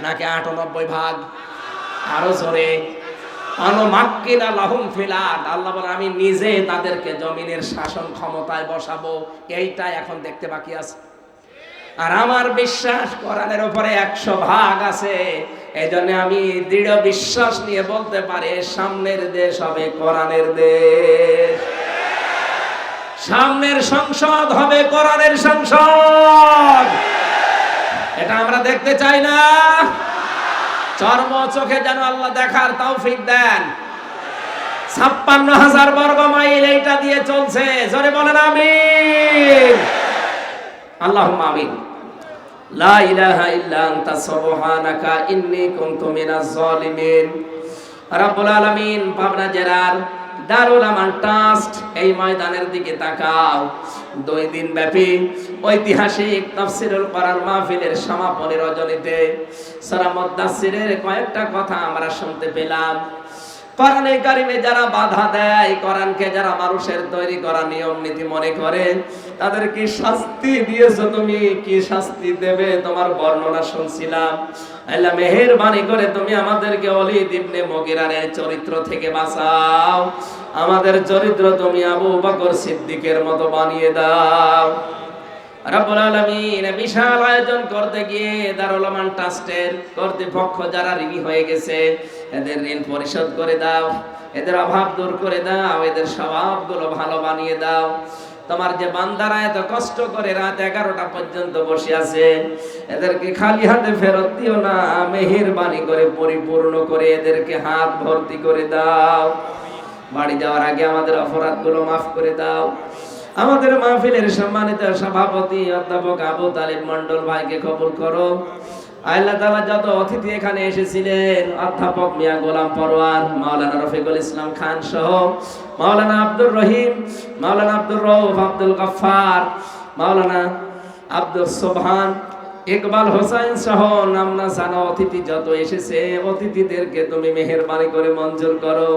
নাকি 98 ভাগ? আরো জোরে। অনুমাক্কিনা লাহুম ফিল আরদ, আল্লাহ বলে আমি নিজে তাদেরকে জমিনের শাসন ক্ষমতায় বসাবো। এইটা এখন দেখতে বাকি আছে। আর আমার বিশ্বাস কোরআনের উপরে 100 ভাগ আছে। এই জন্য আমি দৃঢ় বিশ্বাস নিয়ে বলতে পারি সামনের দেশ হবে কোরআনের দেশ। সামনের সংসদ হবে কোরআনের সংসদ। এটা আমরা দেখতে চাই না? চর্ম চোখে যেন আল্লাহ দেখার তৌফিক দেন। 56,000 বর্গ মাইল এইটা দিয়ে চলছে। জোরে বলেন আমিন। আল্লাহুম্মা আমিন। লা ইলাহা ইল্লা আনতা সুবহানাকা ইন্নী কুনতু মিনাজ জালিমিন। রব্বুল আলামিন পাবনা জেলার দারুল আমান ট্রাস্ট এই ময়দানের দিকে তাকাও। 2 দিন ব্যাপী ঐতিহাসিক তাফসীরুল কোরআন মাহফিলের সমাপনী রজনীতে সূরা মুদ্দাসসিরের কয়েকটা কথা আমরা শুনতে পেলাম। কোরআনে কারিমে যারা বাধা দেয়, কোরআনকে যারা মানুষের তৈরি করা নিয়ম নীতি মনে করে, তাদের কি শাস্তি দিয়েছো তুমি? কি শাস্তি দেবে তোমার বর্ণনা শুনছিলাম। আল্লাহ মেহেরবানি করে তুমি আমাদেরকে ওলীদ ইবনে মুগীরার চরিত্র থেকে বাঁচাও। আমাদের চরিত্র তুমি আবু বকর সিদ্দিকের মতো বানিয়ে দাও। রব্বুল আলামিন বিশাল আয়োজন করতে গিয়ে দারুল আমান ট্রাস্টের কর্তৃপক্ষ যারা ঋণী হয়ে গেছে, এদের ঋণ পরিশোধ করে দাও, এদের অভাব দূর করে দাও, এদের স্বভাবগুলো ভালো বানিয়ে দাও। তোমার যে বান্দারা এত কষ্ট করে রাত 11টা পর্যন্ত বসে আছে, এদেরকে খালি হাতে ফেরত দিও না। মেহেরবানি করে পরিপূর্ণ করে এদেরকে হাত ভর্তি করে দাও। বাড়ি যাওয়ার আগে আমাদের অপরাধগুলো মাফ করে দাও। আমাদের মাহফিলের সম্মানিত সভাপতি অধ্যাপক আবু তালিব মন্ডল ভাইকে কবুল করো। আল্লাহ তাআলা যত অতিথি এখানে এসেছিলেন, অধ্যাপক মিয়া গোলাম পরওয়ার, মাওলানা রফিকুল ইসলাম খান সহ মাওলানা আব্দুর রহিম, মাওলানা আব্দুর রউফ, আব্দুল গফফার, মাওলানা আব্দুল সুবহান, ইকবাল হোসেন সহ নামনা জানা অতিথি যত এসেছে, অতিথিদেরকে তুমি মেহেরবানি করে মঞ্জুর করো।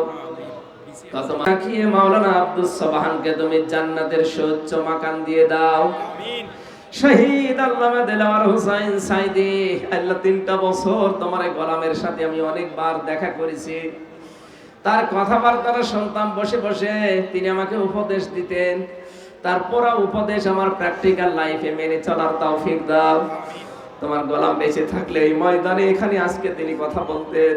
মাওলানা আব্দুল সুবহানকে তুমি জান্নাতের সুউচ্চ মাকান দিয়ে দাও। শহীদ আল্লামা দেলাওয়ার হোসেন সাইদি, আল্লাহ 3টা বছর তোমার গোলামের সাথে আমি অনেকবার দেখা করেছি। তার কথাবার্তা শুনতাম বসে বসে, তিনি আমাকে উপদেশ দিতেন। তার পুরো উপদেশ আমার প্র্যাকটিক্যাল লাইফে মেনে চলার তৌফিক দাও। তোমার গোলাম বেঁচে থাকলে এই ময়দানে এখানে আজকে তিনি কথা বলতেন।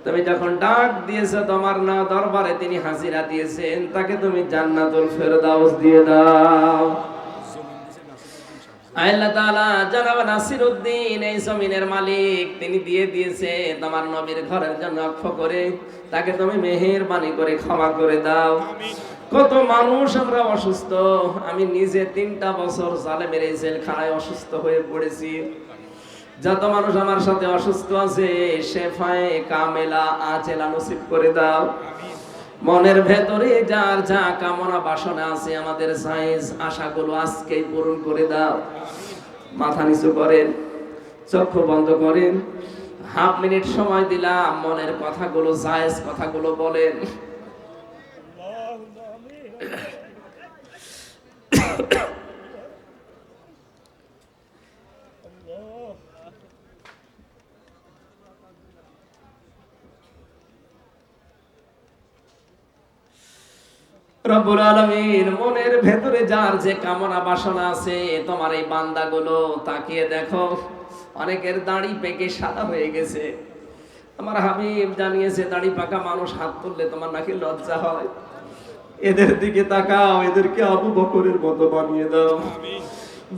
তুমি যখন ডাক দিয়েছো তোমার না দরবারে তিনি হাজিরা দিয়েছেন, তাকে তুমি জান্নাতুল ফেরদাউস দিয়ে দাও। আল্লাহ তাআলা জনাব নাসিরউদ্দিন এই জমিনের মালিক, তিনি দিয়ে দিয়েছে তোমার নবীর ঘরের জন্য অক্ষ করে, তাকে তুমি মেহেরবানি করে ক্ষমা করে দাও। কত মানুষ আমরা অসুস্থ, আমি নিজে 3টা বছর জালেমের এই জেলখানায় অসুস্থ হয়ে পড়েছি। যত মানুষ আমার সাথে অসুস্থ আছে শেফায়ে কামেলা আজেলা নসিব করে দাও। মনের ভেতরে যার যা কামনা বাসনা আছে আমাদের সাইজ আশাগুলো আজকেই পূরণ করে দাও। মাথা নিচু করেন, চক্ষু বন্ধ করেন, হাফ মিনিট সময় দিলাম, মনের কথাগুলো জায়েজ কথাগুলো বলেন। রব্বুল আলামিন, মনের ভেতরে যার যে কামনা বাসনা আছে তোমার এই বান্দাগুলো তাকিয়ে দেখো। অনেকের দাড়ি পেকে সাদা হয়ে গেছে, আমার হাবিব জানিয়েছে দাড়ি পাকা মানুষ হাত তুললে তোমার নাকি লজ্জা হয়। এদের দিকে তাকাও, এদেরকে আবু বকরের মতো বানিয়ে দাও।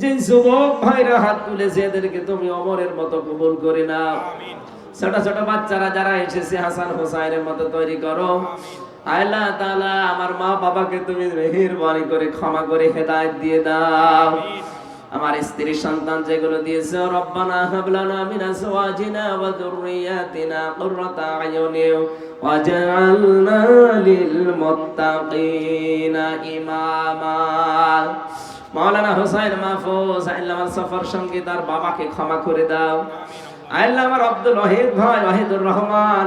যে যুবক ভাইরা হাত তুলেছে এদেরকে তুমি ওমরের মতো কবুল করে নাও। ছোট ছোট বাচ্চারা যারা এসেছে হাসান হোসাইনের মতো তৈরি করো। আল্লাহ তাআলা আমার মা বাবাকে তুমি মেহেরবানি করে ক্ষমা করে হেদায়েত দিয়ে দাও। আমার স্ত্রী সন্তান যেগুলো দিয়েছো, রব্বানা হাব লানা মিন আজওয়াজিনা ওয়া যুররিয়াতিনা কুররাতা আয়ুনিন ওয়াজআলনা লিল মুত্তাকিনা ইমামা। মাওলানা হোসেন মাহফুজ আল্লাহ আমার সফর সঙ্গী তার বাবাকে ক্ষমা করে দাও। আল্লাহ আমার আব্দুল ওয়াহিদ ভাই ওয়াহিদুর রহমান,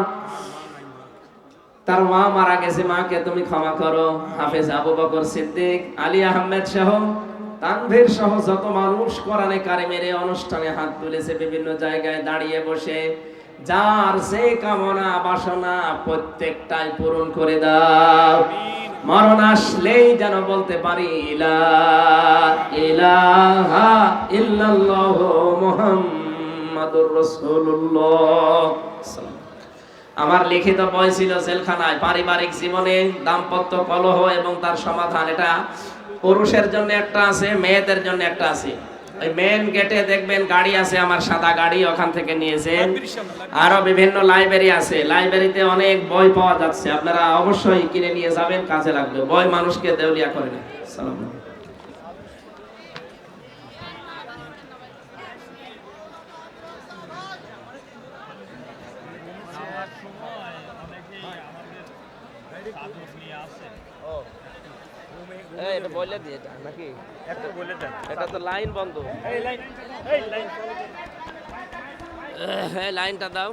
তার মা মারা গেছে, মাকে তুমি ক্ষমা করো। হাফেজ আবু বকর সিদ্দিক, আলী আহমেদ সহ তানভীর সহ যত মানুষ কোরআনে কারিমের এই অনুষ্ঠানে হাত তুলেছে বিভিন্ন জায়গায় দাঁড়িয়ে বসে, যার যে কামনা বাসনা প্রত্যেকটাই পূরণ করে দাও। মরণ আসলেই যেন বলতে পারি লা ইলাহা ইল্লাল্লাহ মুহাম্মাদুর রাসূলুল্লাহ। আমার লিখিত বই ছিল জেলখানায় পারিবারিক জীবনে দাম্পত্য কলহ এবং তার সমাধান। এটা পুরুষের জন্য একটা আছে, মেয়েদের জন্য একটা আছে। ওই মেন গেটে দেখবেন গাড়ি আছে, আমার সাদা গাড়ি, ওখান থেকে নিয়েছে। আরো বিভিন্ন লাইব্রেরি আছে, লাইব্রেরিতে অনেক বই পাওয়া যাচ্ছে, আপনারা অবশ্যই কিনে নিয়ে যাবেন, কাজে লাগবে। বই মানুষকে দেউলিয়া করে না। সালাম। এটা বলে দিয়ে নাকি একটা বলে দেন, এটা তো লাইন বন্ধ। এই লাইন লাইনটা দাও।